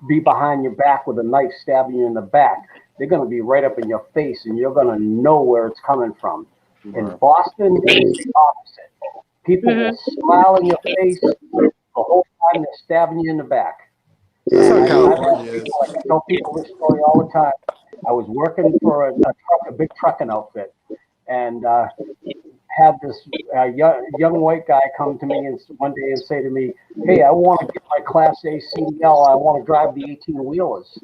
be behind your back with a knife stabbing you in the back. They're gonna be right up in your face, and you're gonna know where it's coming from. In Boston, it's the opposite. People will smile in your face the whole time they're stabbing you in the back. That's how I California is. tell people this story all the time. I was working for a big trucking outfit, and had this young white guy come to me one day and say to me, "Hey, I want to get my Class A CDL. I want to drive the 18-wheelers,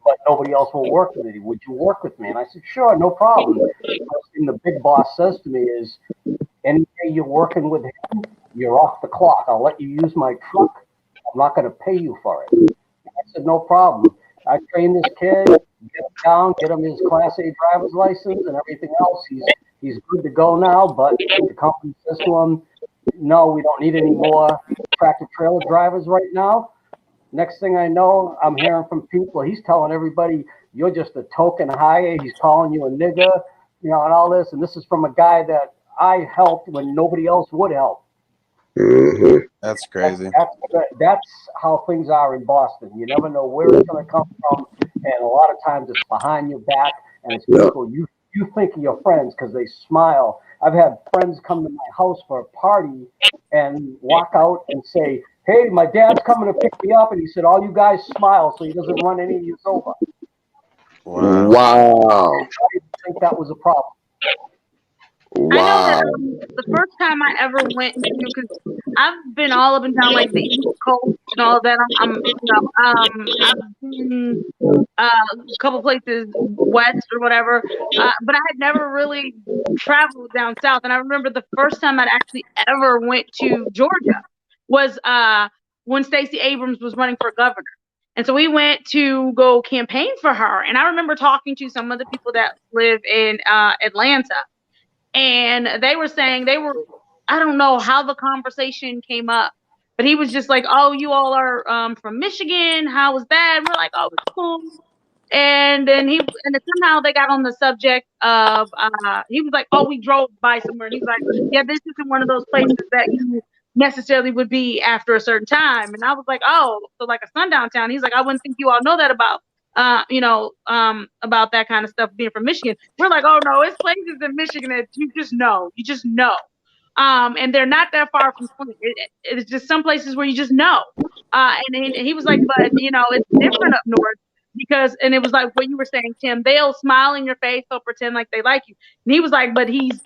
but nobody else will work with me. Would you work with me?" And I said, "Sure, no problem." First thing the big boss says to me is, "Any day you're working with him, you're off the clock. I'll let you use my truck. I'm not going to pay you for it." I said, "No problem." I trained this kid, get him down, get him his Class A driver's license and everything else. He's good to go now, but the company says to him, "No, we don't need any more tractor trailer drivers right now." Next thing I know, I'm hearing from people, he's telling everybody, "You're just a token hire." He's calling you a nigger, and all this. And this is from a guy that I helped when nobody else would help. Mm-hmm. That's crazy. That's how things are in Boston. You never know where it's going to come from, and a lot of times it's behind your back, and it's people you think of your friends because they smile. I've had friends come to my house for a party and walk out and say, "Hey, my dad's coming to pick me up," and he said, "All you guys smile so he doesn't run any of you over." Wow. I didn't think that was a problem. I know that the first time I ever went to, because I've been all up and down like the East Coast and all of that. I've been a couple places west or whatever, but I had never really traveled down south. And I remember the first time I'd actually ever went to Georgia was when Stacey Abrams was running for governor. And so we went to go campaign for her. And I remember talking to some of the people that live in Atlanta. And they were saying I don't know how the conversation came up, but he was just like, "Oh, you all are from Michigan. How was that?" And we're like, "Oh, it's cool." And then somehow they got on the subject of, he was like, "Oh, we drove by somewhere." And he's like, "Yeah, this isn't one of those places that you necessarily would be after a certain time." And I was like, "Oh, so like a sundown town." He's like, "I wouldn't think you all know that about that kind of stuff being from Michigan." We're like, "Oh no, it's places in Michigan that you just know. And they're not that far from Flint. It's just some places where you just know." And he was like, "But it's different up north because," and it was like what you were saying, Tim, they'll smile in your face, they'll pretend like they like you. And he was like, "But he's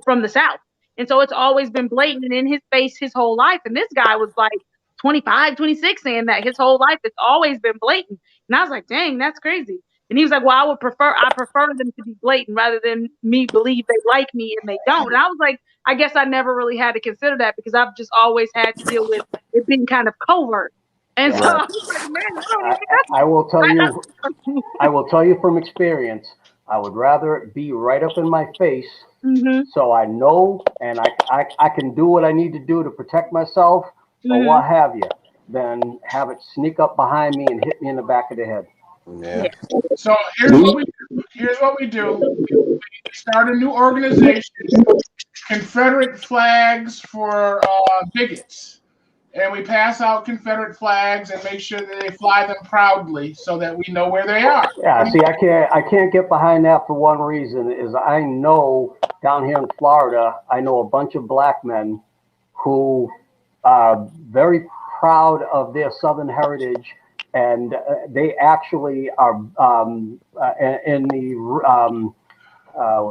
from the South. And so it's always been blatant and in his face his whole life." And this guy was like 25, 26 saying that his whole life it's always been blatant. And I was like, "Dang, that's crazy." And he was like, "Well, I prefer them to be blatant rather than me believe they like me and they don't." And I was like, I guess I never really had to consider that because I've just always had to deal with it being kind of covert. And so I was like, "Man, I will tell you, I will tell you from experience, I would rather it be right up in my face, so I know and I can do what I need to do to protect myself or what have you, than have it sneak up behind me and hit me in the back of the head. Yeah. So here's what we do. We start a new organization, Confederate Flags for Bigots. And we pass out Confederate flags and make sure that they fly them proudly so that we know where they are. Yeah, see, I can't get behind that for one reason, is I know down here in Florida, I know a bunch of black men who are very proud of their Southern heritage, and they actually are in the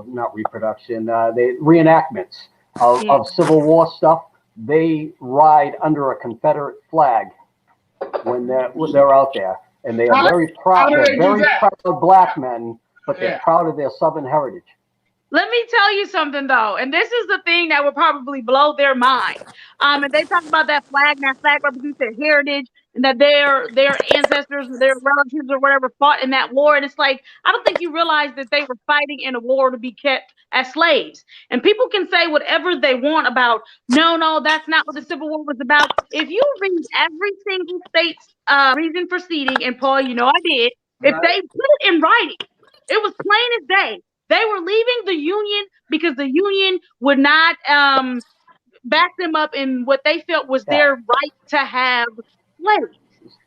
not reproduction, the reenactments of Civil War stuff. They ride under a Confederate flag when they're out there, and they are very proud. They're very proud black men, but they're proud of their Southern heritage. Let me tell you something though, and this is the thing that would probably blow their mind. And they talk about that flag, and that flag represents their heritage, and that their ancestors or their relatives or whatever fought in that war. And it's like, I don't think you realize that they were fighting in a war to be kept as slaves. And people can say whatever they want about, no, that's not what the Civil War was about. If you read every single state's reason for seceding, and Paul, I did, if they put it in writing, it was plain as day. They were leaving the Union because the Union would not back them up in what they felt was their right to have slaves.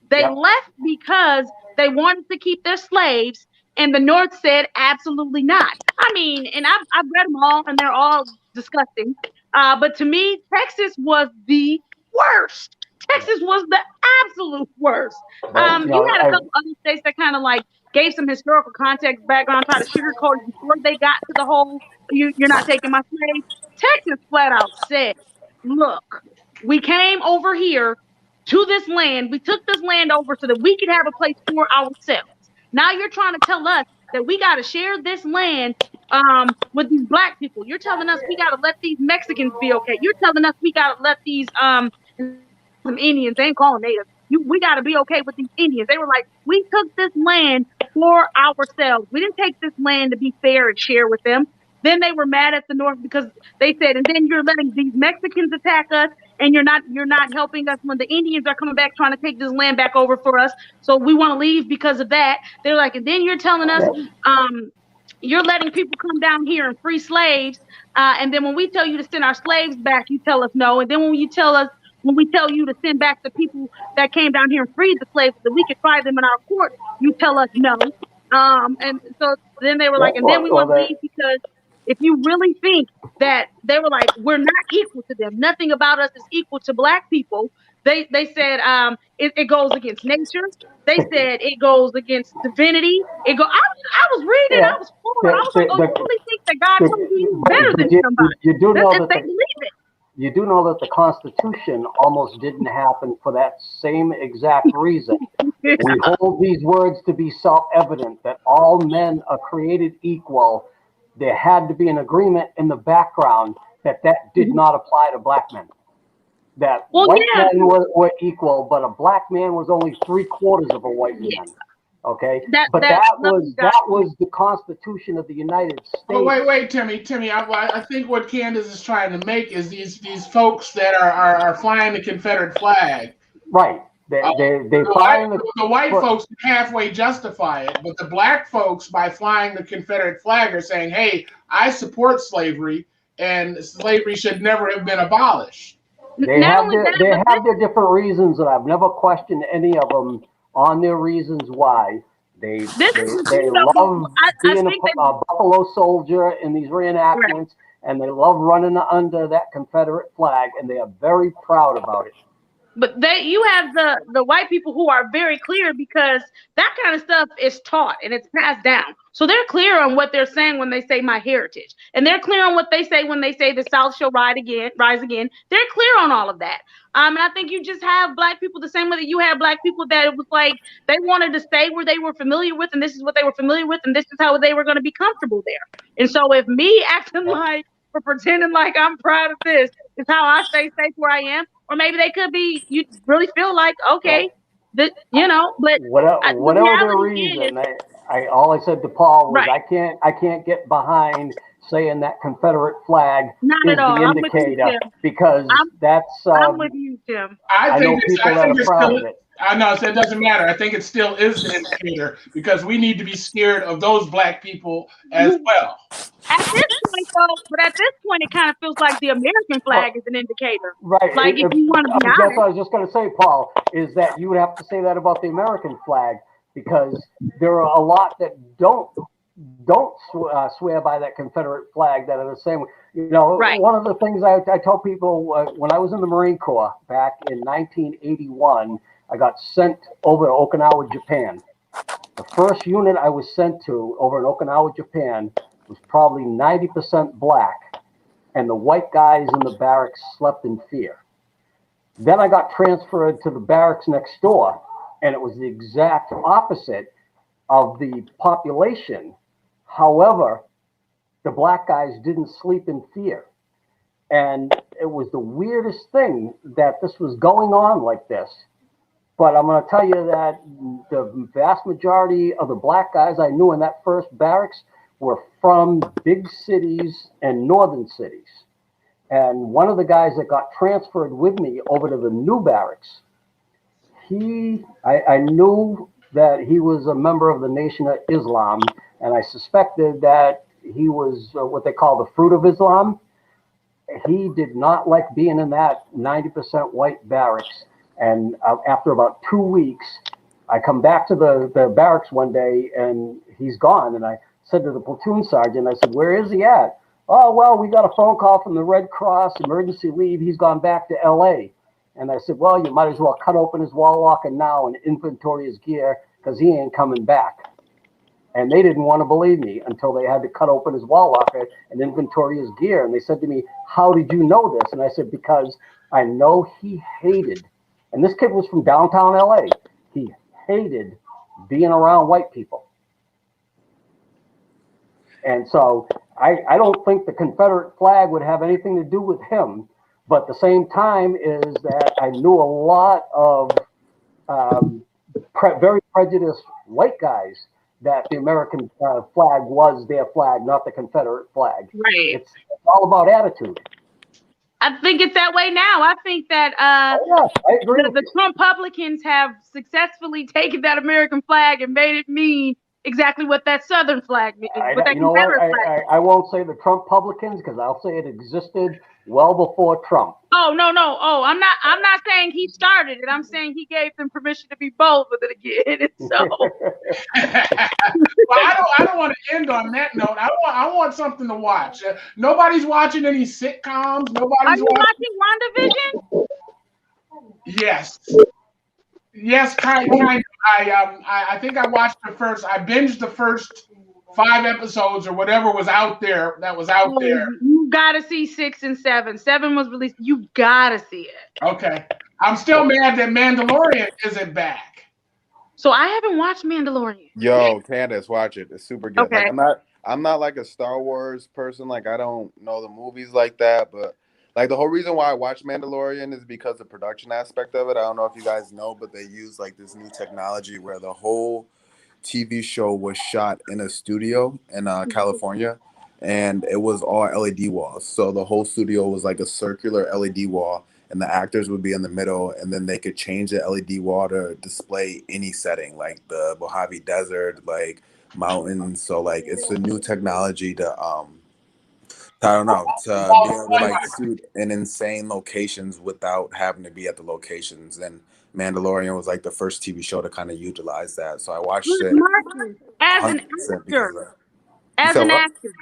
They left because they wanted to keep their slaves, and the North said absolutely not. I mean, and I've read them all, and they're all disgusting. But to me, Texas was the worst. Texas was the absolute worst. But, You had a couple other states that kind of like gave some historical context, background, tried to sugarcoat it before they got to the whole you're not taking my slaves. Texas flat out said, look, we came over here to this land. We took this land over so that we could have a place for ourselves. Now you're trying to tell us that we got to share this land with these black people. You're telling us we got to let these Mexicans be okay. You're telling us we got to let these some Indians, they ain't calling natives. We got to be okay with these Indians. They were like, we took this land for ourselves. We didn't take this land to be fair and share with them. Then they were mad at the North because they said, and then you're letting these Mexicans attack us, and you're not helping us when the Indians are coming back trying to take this land back over for us. So we want to leave because of that. They're like, and then you're telling us you're letting people come down here and free slaves, and then when we tell you to send our slaves back, you tell us no. And then when we tell you to send back the people that came down here and freed the slaves so that we could try them in our court, you tell us no. And so then they were like, and then we want to leave because if you really think that they were like, we're not equal to them, nothing about us is equal to black people. They said it goes against nature. They said it goes against divinity. I was reading, I was floored. I was like, oh, you really think that God told you you're better than somebody? You do know that they believe it. You do know that the Constitution almost didn't happen for that same exact reason. We hold these words to be self-evident that all men are created equal. There had to be an agreement in the background that did not apply to black men. That white men were equal, but a black man was only 3/4 of a white man. Okay, that was the Constitution of the United States. Oh, wait, Timmy. I think what Candace is trying to make is these folks that are flying the Confederate flag. Right. They flying the white folks halfway justify it, but the black folks, by flying the Confederate flag, are saying, "Hey, I support slavery, and slavery should never have been abolished." They have their different reasons, and I've never questioned any of them on their reasons why. They love being a Buffalo Soldier in these reenactments, and they love running under that Confederate flag, and they are very proud about it. But you have the white people who are very clear because that kind of stuff is taught and it's passed down. So they're clear on what they're saying when they say my heritage. And they're clear on what they say when they say the South shall rise again. They're clear on all of that. And I think you just have black people the same way that you have black people that it was like they wanted to stay where they were familiar with, and this is what they were familiar with, and this is how they were going to be comfortable there. And so if me acting like or pretending like I'm proud of this is how I stay safe where I am, or maybe they could be, you really feel like, okay, but whatever the reason, all I said to Paul was I can't get behind saying that Confederate flag is the indicator because I'm with you, Tim. I know people that are proud of it. I know, so it doesn't matter. I think it still is an indicator because we need to be scared of those black people as well. At this point, it kind of feels like the American flag is an indicator. Right. Like if you want to be honest. That's what I was just going to say, Paul, is that you would have to say that about the American flag because there are a lot that don't swear by that Confederate flag that are the same. You know, one of the things I tell people when I was in the Marine Corps back in 1981, I got sent over to Okinawa, Japan. The first unit I was sent to over in Okinawa, Japan was probably 90% black, and the white guys in the barracks slept in fear. Then I got transferred to the barracks next door, and it was the exact opposite of the population. However, the black guys didn't sleep in fear. And it was the weirdest thing that this was going on like this. But I'm going to tell you that the vast majority of the black guys I knew in that first barracks were from big cities and northern cities. And one of the guys that got transferred with me over to the new barracks, I knew that he was a member of the Nation of Islam, and I suspected that he was what they call the fruit of Islam. He did not like being in that 90% white barracks. And after about 2 weeks, I come back to the barracks one day, and he's gone. And I said to the platoon sergeant, I said, "Where is he at?" "Oh, well, we got a phone call from the Red Cross, emergency leave. He's gone back to L.A." And I said, well, you might as well cut open his wall locker now and inventory his gear because he ain't coming back. And they didn't want to believe me until they had to cut open his wall locker and inventory his gear. And they said to me, how did you know this? And I said, because I know he hated, and this kid was from downtown LA, he hated being around white people. And so I don't think the Confederate flag would have anything to do with him. But at the same time is that I knew a lot of very prejudiced white guys that the American flag was their flag, not the Confederate flag. Right. It's all about attitude. I think it's that way now. I think that I agree the Trump Republicans have successfully taken that American flag and made it mean exactly what that Southern flag means. I won't say the Trump Republicans because I'll say it existed well before Trump. Oh, no. Oh, I'm not saying he started it. I'm saying he gave them permission to be bold with it again. So well, I don't want to end on that note. I want something to watch. Nobody's watching any sitcoms. Are you watching WandaVision? Yes, kind of. I think I watched I binged the first 5 episodes or whatever was out there. You gotta see 6 and 7. 7 was released. You gotta see it. Okay. I'm still mad that Mandalorian isn't back. So I haven't watched Mandalorian. Yo, Candace, watch it. It's super good. Okay. Like, I'm not like a Star Wars person. Like, I don't know the movies like that, but like the whole reason why I watch Mandalorian is because the production aspect of it. I don't know if you guys know, but they use like this new technology where the whole TV show was shot in a studio in California, and it was all LED walls. So the whole studio was like a circular LED wall, and the actors would be in the middle, and then they could change the LED wall to display any setting, like the Mojave Desert, like mountains. So like it's a new technology to be able to like shoot in insane locations without having to be at the locations. And Mandalorian was like the first TV show to kind of utilize that. So I watched it. As an actor,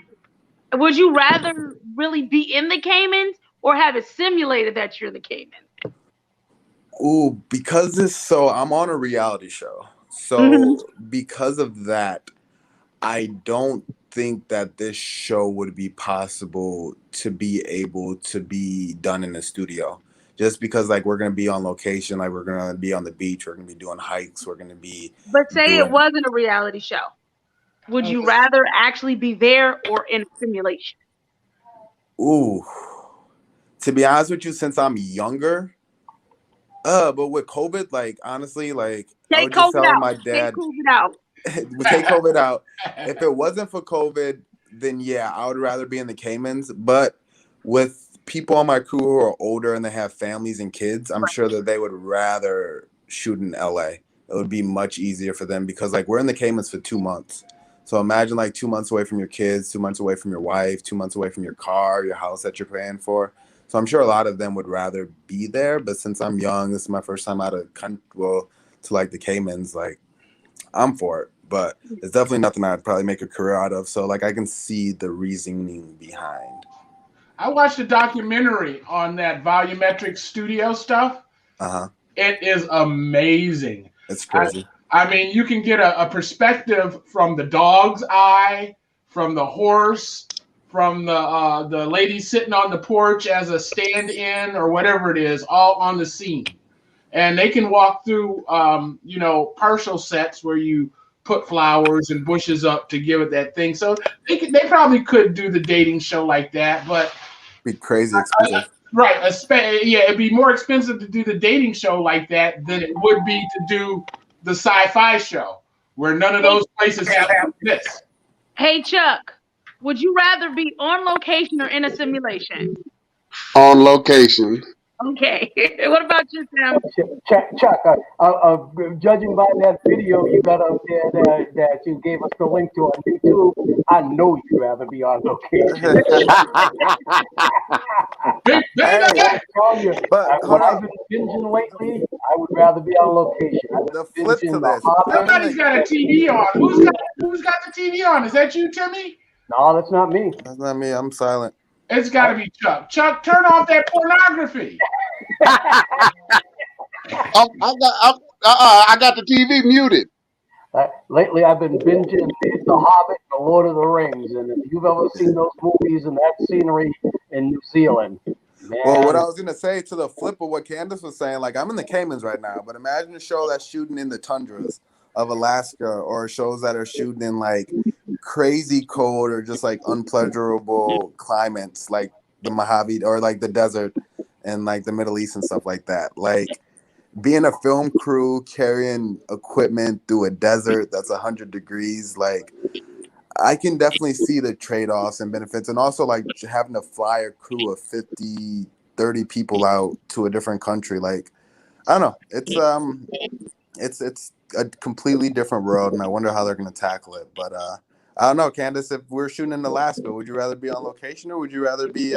would you rather really be in the Caymans or have it simulated that you're in the Caymans? Ooh, I'm on a reality show. So because of that, I don't think that this show would be possible to be able to be done in a studio, just because like we're going to be on location, like we're going to be on the beach, we're going to be doing hikes, we're going to be. But say it wasn't a reality show, would you rather actually be there or in a simulation? Ooh, to be honest with you, since I'm younger, but with COVID, like honestly, like I was just telling my dad, take COVID out. If it wasn't for COVID, then yeah, I would rather be in the Caymans. But with people on my crew who are older and they have families and kids, I'm sure that they would rather shoot in LA. It would be much easier for them because like we're in the Caymans for 2 months. So imagine like 2 months away from your kids, 2 months away from your wife, 2 months away from your car, your house that you're paying for. So I'm sure a lot of them would rather be there. But since I'm young, this is my first time out of country, to like the Caymans, like I'm for it. But it's definitely nothing I'd probably make a career out of. So like I can see the reasoning behind. I watched a documentary on that volumetric studio stuff. It is amazing. It's crazy. I mean, you can get a perspective from the dog's eye, from the horse, from the lady sitting on the porch as a stand-in or whatever it is, all on the scene. And they can walk through, partial sets where you put flowers and bushes up to give it that thing. So they probably could do the dating show like that, but be crazy expensive. Right. It'd be more expensive to do the dating show like that than it would be to do the sci-fi show, where none of those places have this. Hey, Chuck, would you rather be on location or in a simulation? On location. Okay. What about you, Sam? Chuck, judging by that video you got up there that you gave us the link to on YouTube, I know you'd rather be on location. When I've been binging lately, I would rather be on location. The flip to this. Somebody's got a TV on. Who's got the TV on? Is that you, Timmy? No, that's not me. That's not me. I'm silent. It's got to be Chuck. Chuck, turn off that pornography. I got the TV muted. Lately, I've been binging The Hobbit and The Lord of the Rings, and if you've ever seen those movies and that scenery in New Zealand, man. Well, what I was gonna say to the flip of what Candace was saying, like I'm in the Caymans right now, but imagine a show that's shooting in the tundras of Alaska, or shows that are shooting in like crazy cold or just like unpleasurable climates, like the Mojave or like the desert and like the Middle East and stuff like that. Like being a film crew carrying equipment through a desert that's 100 degrees, like I can definitely see the trade-offs and benefits, and also like having to fly a crew of 50, 30 people out to a different country. Like I don't know, it's a completely different world, and I wonder how they're going to tackle it. But I don't know, Candace, if we're shooting in Alaska, would you rather be on location, or would you rather be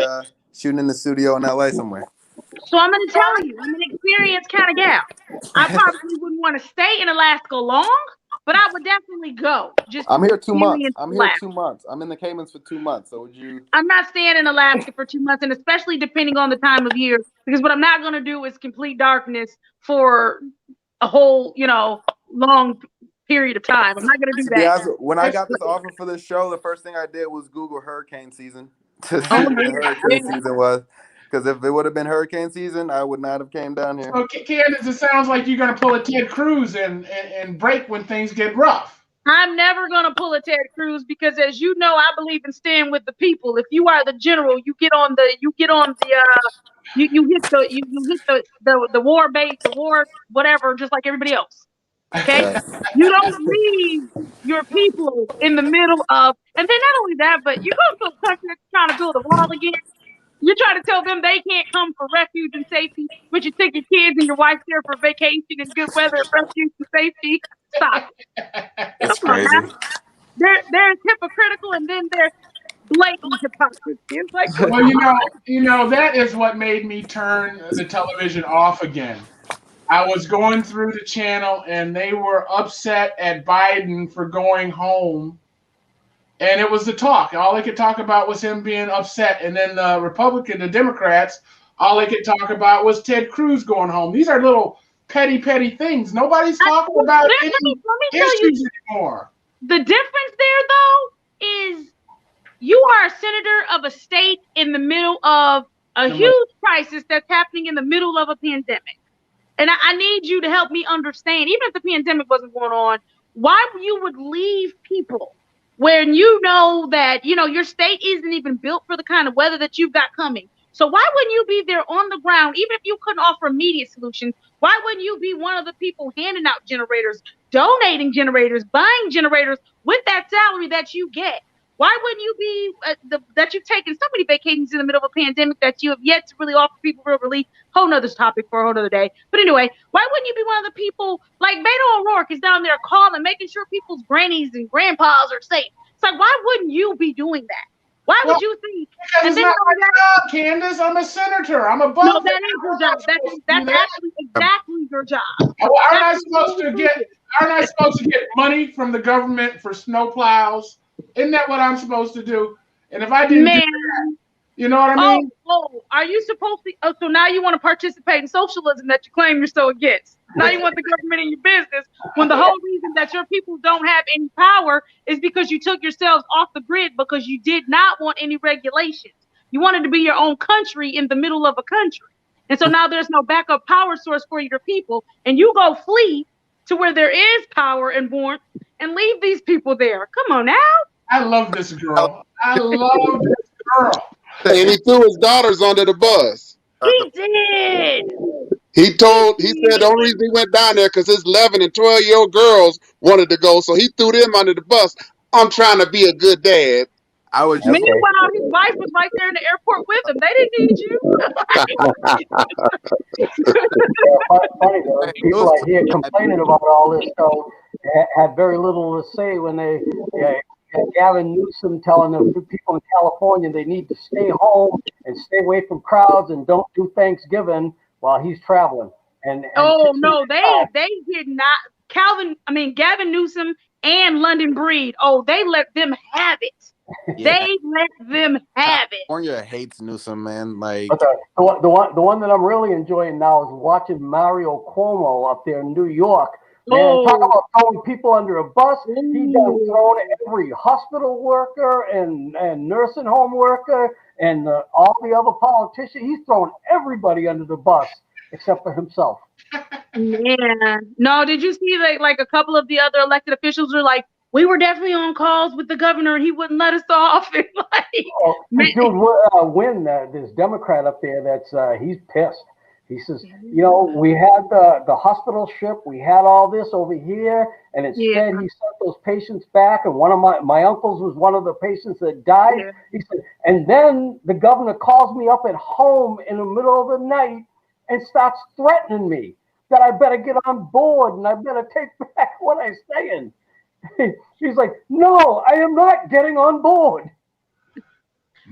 shooting in the studio in LA somewhere? So I'm going to tell you, I'm an experienced kind of gal. I probably wouldn't want to stay in Alaska long, but I would definitely go. I'm here 2 months. I'm here 2 months. I'm in the Caymans for 2 months. So would you? I'm not staying in Alaska for 2 months, and especially depending on the time of year, because what I'm not going to do is complete darkness for a whole, long period of time. I'm not going to do that. Yeah, when I got this offer for this show, the first thing I did was Google hurricane season to see what the hurricane season was. Because if it would have been hurricane season, I would not have came down here. So, Candace, it sounds like you're going to pull a Ted Cruz and break when things get rough. I'm never going to pull a Ted Cruz because, as you know, I believe in staying with the people. If you are the general, you hit the war base, the war whatever, just like everybody else. Okay, you don't leave your people in the middle of, and then not only that, but you go to a country that's trying to build a wall again. You're trying to tell them they can't come for refuge and safety, but you take your kids and your wife there for vacation and good weather, refuge and safety. Stop. It's crazy. There's hypocritical, and then there's blatant hypocrisy. It's like, well, that is what made me turn the television off again. I was going through the channel, and they were upset at Biden for going home. And it was the talk. All they could talk about was him being upset. And then the Democrats, all they could talk about was Ted Cruz going home. These are little petty things. Nobody's talking about any issues anymore. The difference there, though, is you are a senator of a state in the middle of a huge crisis that's happening in the middle of a pandemic. And I need you to help me understand, even if the pandemic wasn't going on, why you would leave people when you know that, your state isn't even built for the kind of weather that you've got coming. So why wouldn't you be there on the ground, even if you couldn't offer immediate solutions? Why wouldn't you be one of the people handing out generators, donating generators, buying generators with that salary that you get? Why wouldn't you be that you've taken so many vacations in the middle of a pandemic that you have yet to really offer people real relief? Whole nother topic for a whole nother day. But anyway, why wouldn't you be one of the people like Beto O'Rourke is down there calling, making sure people's grannies and grandpas are safe? It's like, why wouldn't you be doing that? Why would you think? Because it's not my job, Candace. I'm a senator. I'm above. No, that is your job. That's actually exactly your job. Well, aren't I supposed to get money from the government for snow plows? Isn't that what I'm supposed to do? And if I didn't do that, you know what I mean? Are you supposed to? Oh, so now you want to participate in socialism that you claim you're so against. Now you want the government in your business when the whole reason that your people don't have any power is because you took yourselves off the grid because you did not want any regulations. You wanted to be your own country in the middle of a country. And so now there's no backup power source for your people. And you go flee to where there is power and warmth and leave these people there. Come on now. I love this girl. I love this girl. And he threw his daughters under the bus. He did. He said the only reason he went down there because his 11 and 12-year-old girls wanted to go, so he threw them under the bus. I'm trying to be a good dad. Meanwhile, his wife was right there in the airport with him. They didn't need you. Funny though, people I hear complaining about all this stuff had very little to say when they Gavin Newsom telling the people in California they need to stay home and stay away from crowds and don't do Thanksgiving while he's traveling. And no, they did not. Gavin Newsom and London Breed. Oh, they let them have it. Yeah, They let them have it. California hates Newsom, man. Like, But the one that I'm really enjoying now is watching Mario Cuomo up there in New York. Man, talk about throwing people under a bus. He done thrown every hospital worker and nursing home worker and all the other politicians. He's thrown everybody under the bus except for himself. Yeah. No, did you see like a couple of the other elected officials were like, we were definitely on calls with the governor and he wouldn't let us off. And This dude Wynn, this Democrat up there, he's pissed. He says, we had the hospital ship, we had all this over here, and instead he sent those patients back, and one of my uncles was one of the patients that died. Yeah. He said, and then the governor calls me up at home in the middle of the night and starts threatening me that I better get on board and I better take back what I'm saying. He's like, no, I am not getting on board.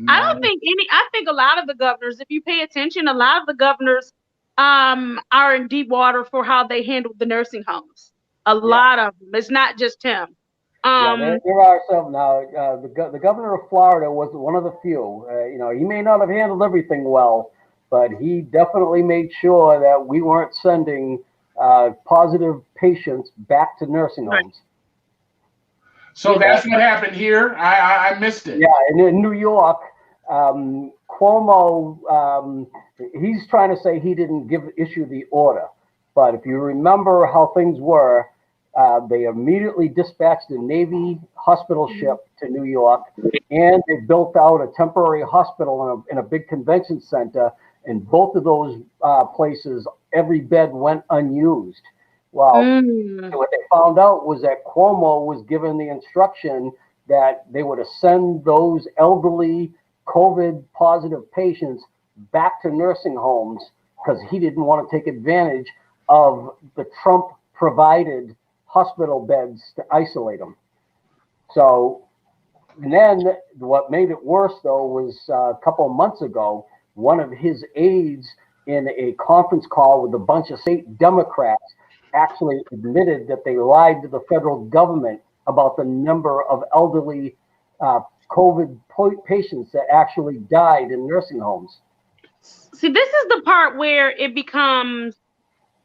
I think a lot of the governors, if you pay attention, a lot of the governors are in deep water for how they handled the nursing homes. A lot of them. It's not just him. There are some now. The governor of Florida was one of the few. He may not have handled everything well, but he definitely made sure that we weren't sending positive patients back to nursing homes. So that's what happened here. I missed it. Yeah, and in New York, Cuomo, he's trying to say he didn't issue the order. But if you remember how things were, they immediately dispatched a Navy hospital ship to New York, and they built out a temporary hospital in a big convention center. And both of those places, every bed went unused. Well, what they found out was that Cuomo was given the instruction that they were to send those elderly COVID positive patients back to nursing homes because he didn't want to take advantage of the Trump provided hospital beds to isolate them. So then what made it worse, though, was a couple of months ago, one of his aides in a conference call with a bunch of state Democrats actually admitted that they lied to the federal government about the number of elderly COVID patients that actually died in nursing homes. See, this is the part where it becomes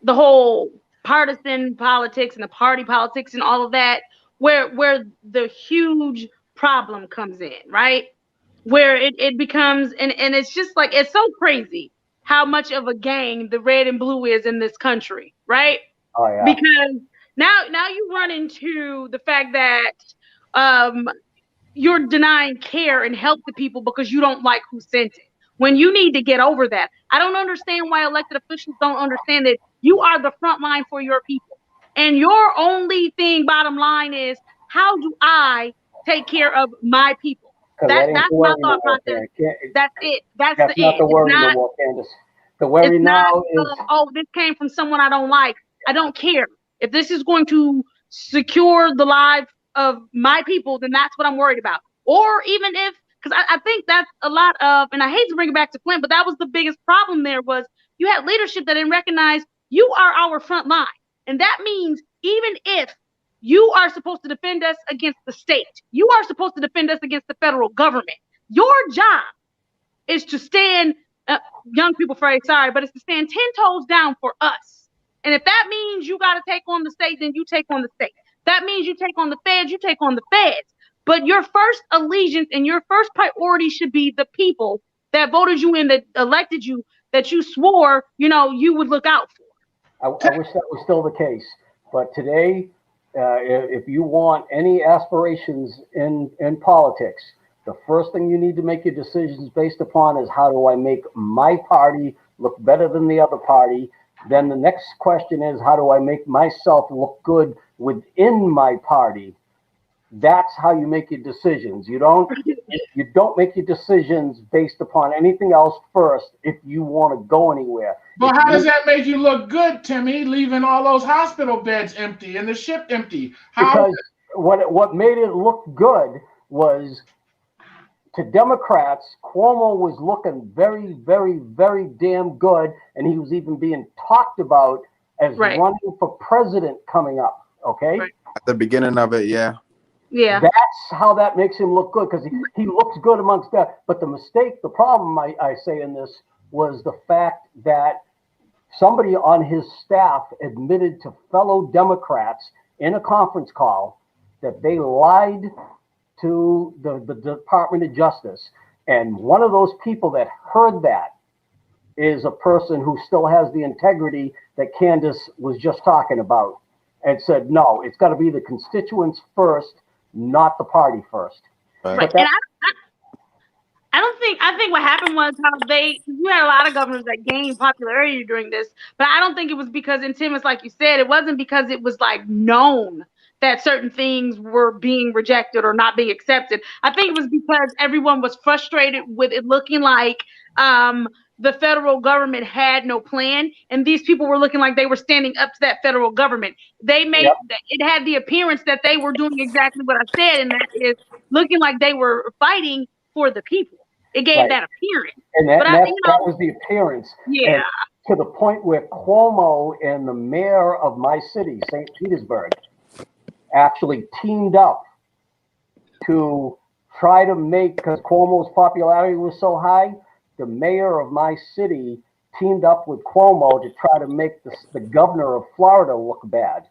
the whole partisan politics and the party politics and all of that, where the huge problem comes in, right? Where it becomes, and it's just like, it's so crazy how much of a gang the red and blue is in this country, right? Oh, yeah. Because now you run into the fact that you're denying care and help to people because you don't like who sent it. When you need to get over that. I don't understand why elected officials don't understand that you are the front line for your people. And your only thing, bottom line, is how do I take care of my people? That's my thought process. That's it. That's not the worry no more, Candace. The worry now is, oh, this came from someone I don't like. I don't care. If this is going to secure the lives of my people, then that's what I'm worried about. Or even if, because I think that's a lot of, and I hate to bring it back to Flint, but that was the biggest problem there was you had leadership that didn't recognize you are our front line. And that means even if you are supposed to defend us against the state, you are supposed to defend us against the federal government. Your job is to stand, young people phrase, sorry, but it's to stand 10 toes down for us. And if that means you got to take on the state, then you take on the state. That means you take on the feds, you take on the feds. But your first allegiance and your first priority should be the people that voted you in, that elected you, that you swore, you would look out for. I wish that was still the case. But today, if you want any aspirations in politics, the first thing you need to make your decisions based upon is how do I make my party look better than the other party? Then the next question is, how do I make myself look good within my party? That's how you make your decisions. You don't make your decisions based upon anything else first if you want to go anywhere. Well, how does that make you look good, Timmy, leaving all those hospital beds empty and the ship empty? Because what made it look good was, to Democrats, Cuomo was looking very, very, very damn good, and he was even being talked about as running for president coming up, okay? At the beginning of it, yeah. Yeah. That's how that makes him look good, because he looks good amongst that. But the problem I say in this was the fact that somebody on his staff admitted to fellow Democrats in a conference call that they lied to the Department of Justice. And one of those people that heard that is a person who still has the integrity that Candace was just talking about, and said, no, it's got to be the constituents first, not the party first. Right. And I think what happened was you had a lot of governors that gained popularity during this, but I don't think it was because, and Tim, it's like you said, it wasn't because it was like known that certain things were being rejected or not being accepted. I think it was because everyone was frustrated with it looking like the federal government had no plan, and these people were looking like they were standing up to that federal government. They made it had the appearance that they were doing exactly what I said, and that is looking like they were fighting for the people. It gave that appearance. And that was the appearance. Yeah. And to the point where Cuomo and the mayor of my city, St. Petersburg, actually teamed up to try to make, because Cuomo's popularity was so high, the mayor of my city teamed up with Cuomo to try to make the governor of Florida look bad.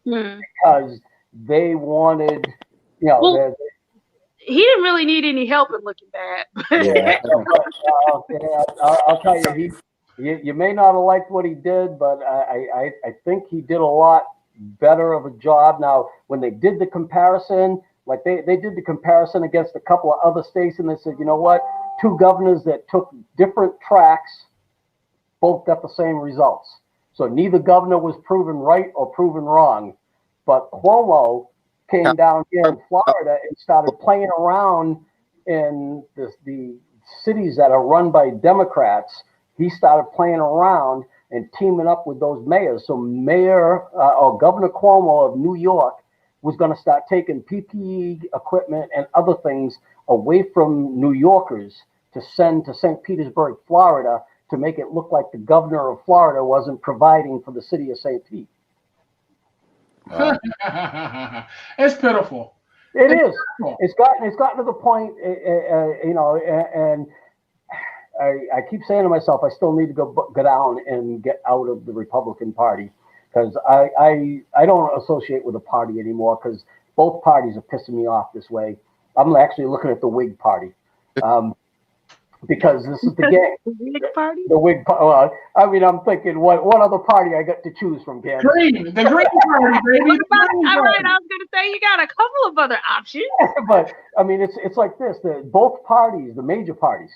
Because they wanted, he didn't really need any help in looking bad. I'll tell you, you may not have liked what he did, but I think he did a lot better of a job. Now, when they did the comparison, like they did the comparison against a couple of other states, and they said, you know what, two governors that took different tracks both got the same results. So neither governor was proven right or proven wrong, but Cuomo came down here in Florida and started playing around in the cities that are run by Democrats. He started playing around and teaming up with those mayors. So Governor Cuomo of New York was going to start taking PPE equipment and other things away from New Yorkers to send to St. Petersburg, Florida, to make it look like the governor of Florida wasn't providing for the city of St. Pete. It's pitiful. It is. It's gotten to the point, and I keep saying to myself, I still need to go down and get out of the Republican Party, because I don't associate with the party anymore, because both parties are pissing me off this way. I'm actually looking at the Whig Party. Because this is the game. The Whig Party? The Whig Party. Well, I mean, I'm thinking, what other party I got to choose from, Candace? The Green Party, baby. All right, I was going to say you got a couple of other options. But I mean, it's like this: both parties, the major parties,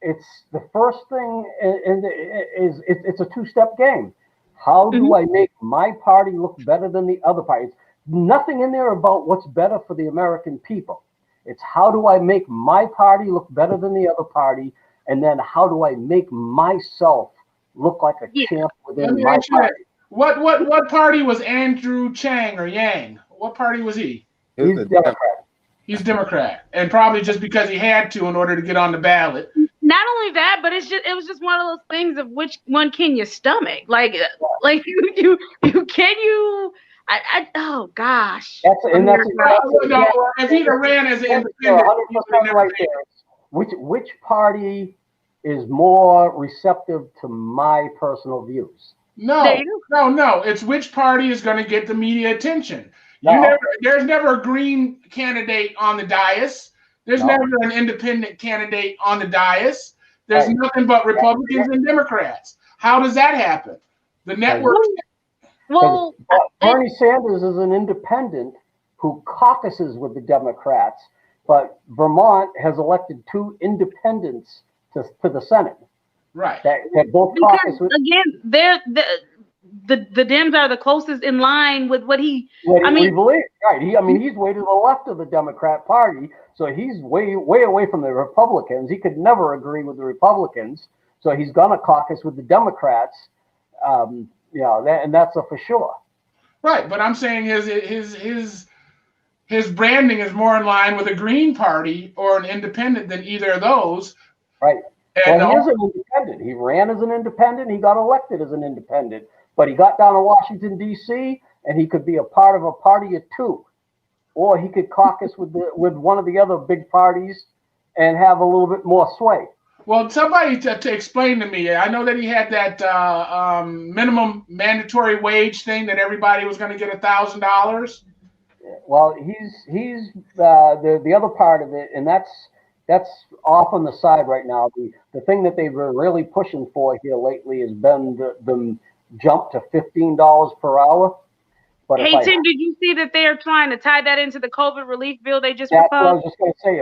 it's the first thing, it's a two-step game. How do I make my party look better than the other parties? Nothing in there about what's better for the American people. It's how do I make my party look better than the other party, and then how do I make myself look like a champ within my party? What party was Andrew Chang or Yang? What party was he? He's a Democrat. He's Democrat, and probably just because he had to in order to get on the ballot. Not only that, but it was just one of those things of which one can you stomach? Like you can you. Oh gosh. If he ran as an independent, right there. Which party is more receptive to my personal views? No. It's which party is going to get the media attention. There's never a Green candidate on the dais. There's never an independent candidate on the dais. There's nothing but Republicans and Democrats. How does that happen? The network. Well, Bernie Sanders is an independent who caucuses with the Democrats, but Vermont has elected two independents to the Senate. Right. That both caucus with. Again, the Dems are the closest in line with what he. We believe, right? He's way to the left of the Democrat Party, so he's way away from the Republicans. He could never agree with the Republicans, so he's gonna caucus with the Democrats. And that's for sure. Right, but I'm saying his branding is more in line with a Green Party or an independent than either of those. Right. And he is an independent. He ran as an independent. He got elected as an independent, but he got down to Washington, D.C., and he could be a part of a party of two. or he could caucus with one of the other big parties and have a little bit more sway. Well, somebody to explain to me. I know that he had that minimum mandatory wage thing that everybody was going to get $1,000. Well, he's the other part of it, and that's off on the side right now. The thing that they've been really pushing for here lately has been the jump to $15 per hour. But hey, Tim, did you see that they are trying to tie that into the COVID relief bill they just proposed? That's what I was just going to say.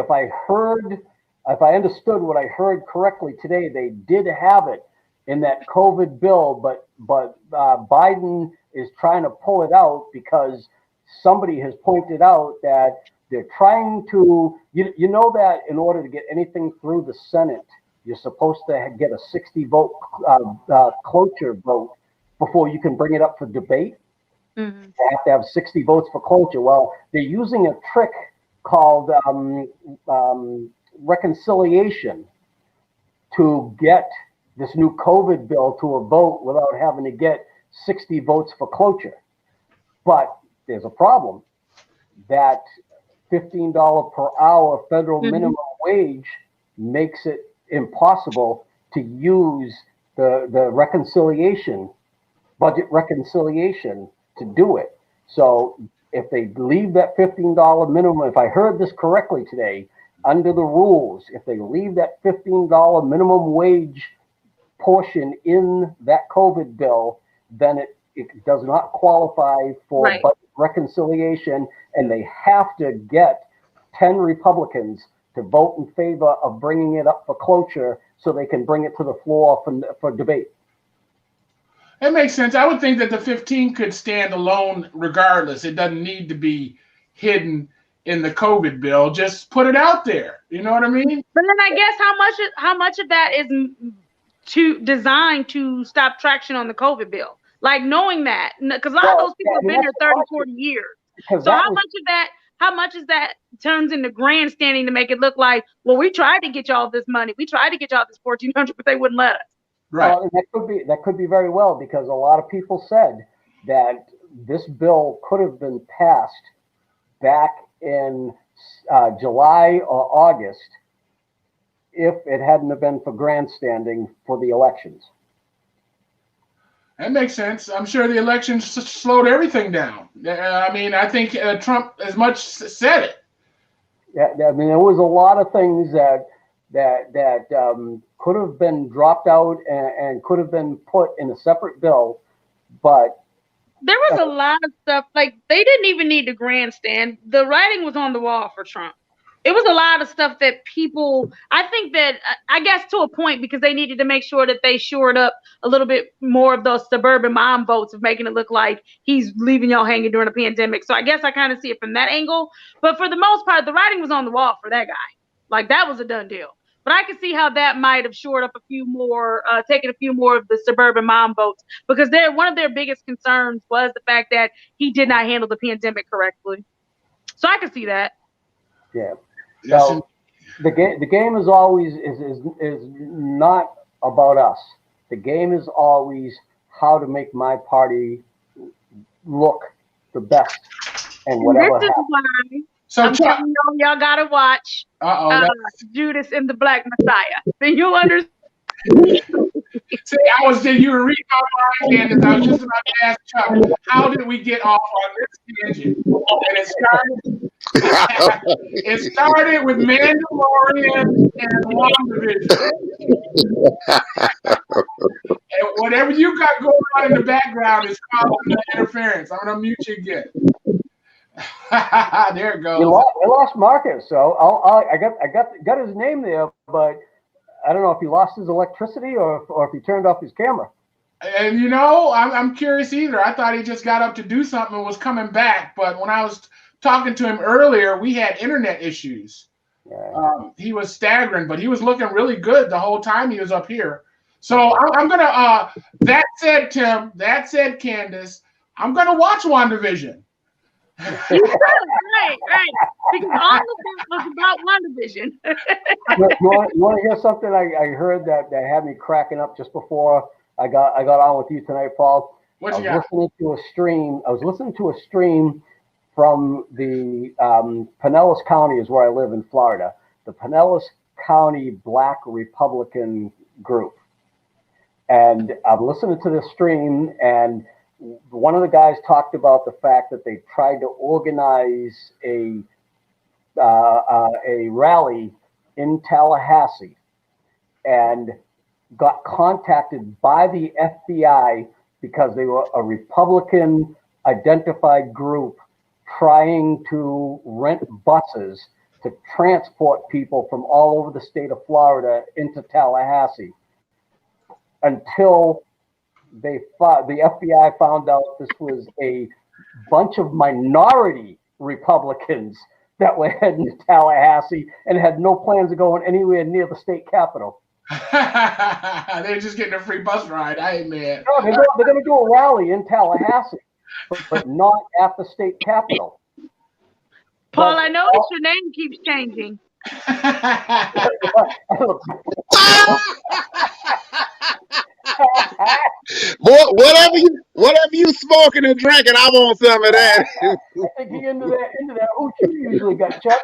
If I understood what I heard correctly today, they did have it in that COVID bill, but Biden is trying to pull it out because somebody has pointed out that they're trying to, you know that in order to get anything through the Senate, you're supposed to get a 60 vote cloture vote before you can bring it up for debate. Mm-hmm. You have to have 60 votes for cloture. Well, they're using a trick called reconciliation to get this new COVID bill to a vote without having to get 60 votes for cloture. But there's a problem. That $15 per hour federal minimum wage makes it impossible to use the reconciliation, budget reconciliation, to do it. So if they leave that $15 minimum, if I heard this correctly today, under the rules, if they leave that $15 minimum wage portion in that COVID bill, then it does not qualify for budget reconciliation, and they have to get 10 Republicans to vote in favor of bringing it up for cloture so they can bring it to the floor for debate. It makes sense. I would think that the 15 could stand alone regardless. It doesn't need to be hidden in the COVID bill. Just put it out there. You know what I mean? But then I guess how much of that is designed to stop traction on the COVID bill? Like knowing that, because a lot of those people have been here 30, 40 years. So how much of that turns into grandstanding to make it look like, well, we tried to get y'all this money. We tried to get y'all this $1,400, but they wouldn't let us. Right. Well, that could be very well, because a lot of people said that this bill could have been passed back in July or August if it hadn't have been for grandstanding for the elections. That makes sense. I'm sure the elections slowed everything down. I mean, I think Trump as much said it. Yeah, I mean, there was a lot of things that could have been dropped out and could have been put in a separate bill, but there was a lot of stuff, like they didn't even need to grandstand. The writing was on the wall for Trump. It was a lot of stuff that people, I think that, I guess to a point, because they needed to make sure that they shored up a little bit more of those suburban mom votes of making it look like he's leaving y'all hanging during a pandemic. So I guess I kind of see it from that angle. But for the most part, the writing was on the wall for that guy. Like that was a done deal. But I can see how that might have shored up a few more, taken a few more of the suburban mom votes, because one of their biggest concerns was the fact that he did not handle the pandemic correctly. So I can see that. Yeah. So the game is always is not about us. The game is always how to make my party look the best and whatever this is happens. why So I'm telling y'all gotta watch Judas and the Black Messiah. Then you'll understand. See, you were reading my mind, Candace. I was just about to ask Chuck, how did we get off on this tangent? And it started with Mandalorian and WandaVision. And whatever you got going on in the background is causing the interference. I'm gonna mute you again. There it goes. We lost Marcus, so I got his name there, but I don't know if he lost his electricity or if he turned off his camera. And you know, I'm curious either. I thought he just got up to do something and was coming back, but when I was talking to him earlier, we had internet issues. Yeah. He was staggering, but he was looking really good the whole time he was up here. So I'm gonna. That said, Tim. That said, Candace. I'm gonna watch WandaVision. right. Because all of this was about WandaVision. you want to hear something I heard that had me cracking up just before I got on with you tonight, Paul? What you got? I was listening to a stream from the Pinellas County is where I live in Florida. The Pinellas County Black Republican group. And I'm listening to this stream, and one of the guys talked about the fact that they tried to organize a rally in Tallahassee and got contacted by the FBI because they were a Republican identified group trying to rent buses to transport people from all over the state of Florida into Tallahassee, until the FBI found out this was a bunch of minority Republicans that were heading to Tallahassee and had no plans of going anywhere near the state capitol. They're just getting a free bus ride. I ain't mad. No, they're going to do a rally in Tallahassee, but not at the state capitol. Paul, I noticed your name keeps changing. Boy, whatever you smoking and drinking, I want some of that. I think you into that hooch you usually got, Chuck.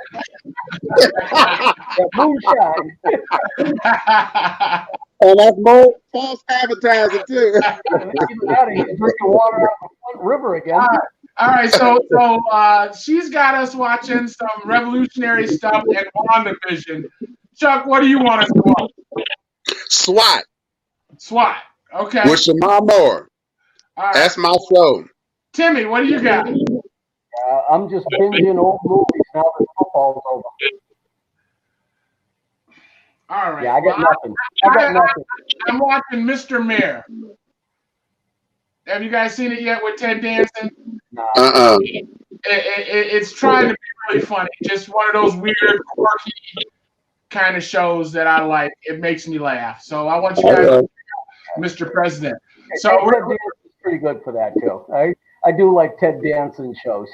That moonshine. And that's more false advertising too. Drinking water out of the Flint River again. All right, so she's got us watching some revolutionary stuff and WandaVision. Chuck, what do you want us to watch? SWAT. Okay. With Shamar Moore. All right. That's my show. Timmy, what do you got? I'm just binging old movies now that football's over. All right. Yeah, I got nothing. I'm watching Mr. Mayor. Have you guys seen it yet with Ted Danson? No. It's trying to be really funny. Just one of those weird, quirky kind of shows that I like. It makes me laugh. So I want you guys to check out Mr. President. So Ted Danson's pretty good for that too. I do like Ted Danson shows.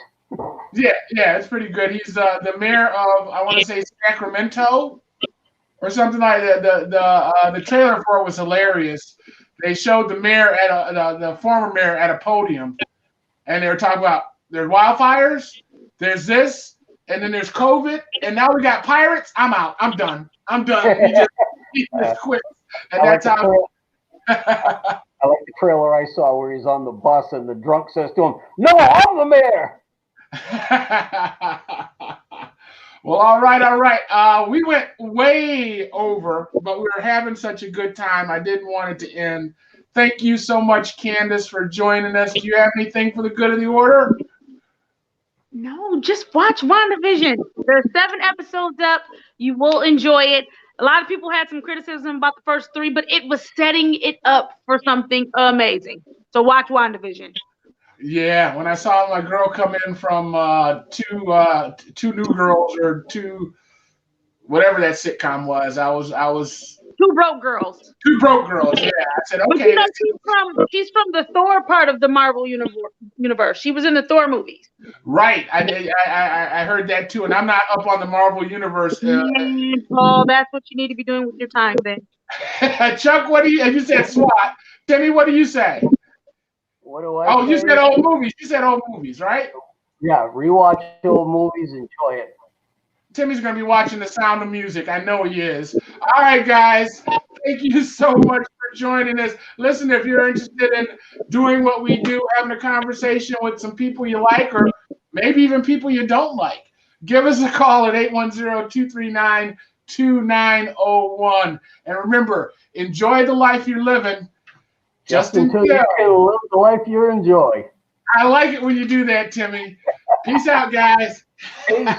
Yeah, it's pretty good. He's the mayor of, I want to say, Sacramento or something like that. The trailer for it was hilarious. They showed the mayor at the former mayor at a podium, and they were talking about there's wildfires, there's this, and then there's COVID, and now we got pirates. I'm out. I'm done. He just quit. And that's how. I like the trailer I saw where he's on the bus and the drunk says to him, "No, I'm the mayor." Well, all right. We went way over, but we were having such a good time. I didn't want it to end. Thank you so much, Candace, for joining us. Do you have anything for the good of the order? No, just watch WandaVision. There's 7 episodes up. You will enjoy it. A lot of people had some criticism about the first 3, but it was setting it up for something amazing. So watch WandaVision. Yeah, when I saw my girl come in from two New Girls or two, whatever that sitcom was, I was 2 Broke Girls. 2 Broke Girls. Yeah, I said okay. But you know, she's from the Thor part of the Marvel universe. She was in the Thor movies. Right, I heard that too, and I'm not up on the Marvel universe. Paul, that's what you need to be doing with your time, then. Chuck, what do you said SWAT? Timmy, what do you say? What do I? Oh, you said old movies. You said old movies, right? Yeah, rewatch old movies, enjoy it. Timmy's going to be watching The Sound of Music. I know he is. All right, guys. Thank you so much for joining us. Listen, if you're interested in doing what we do, having a conversation with some people you like or maybe even people you don't like, give us a call at 810-239-2901. And remember, enjoy the life you're living. Just until you can live the life you enjoy. I like it when you do that, Timmy. Peace out, guys. Peace.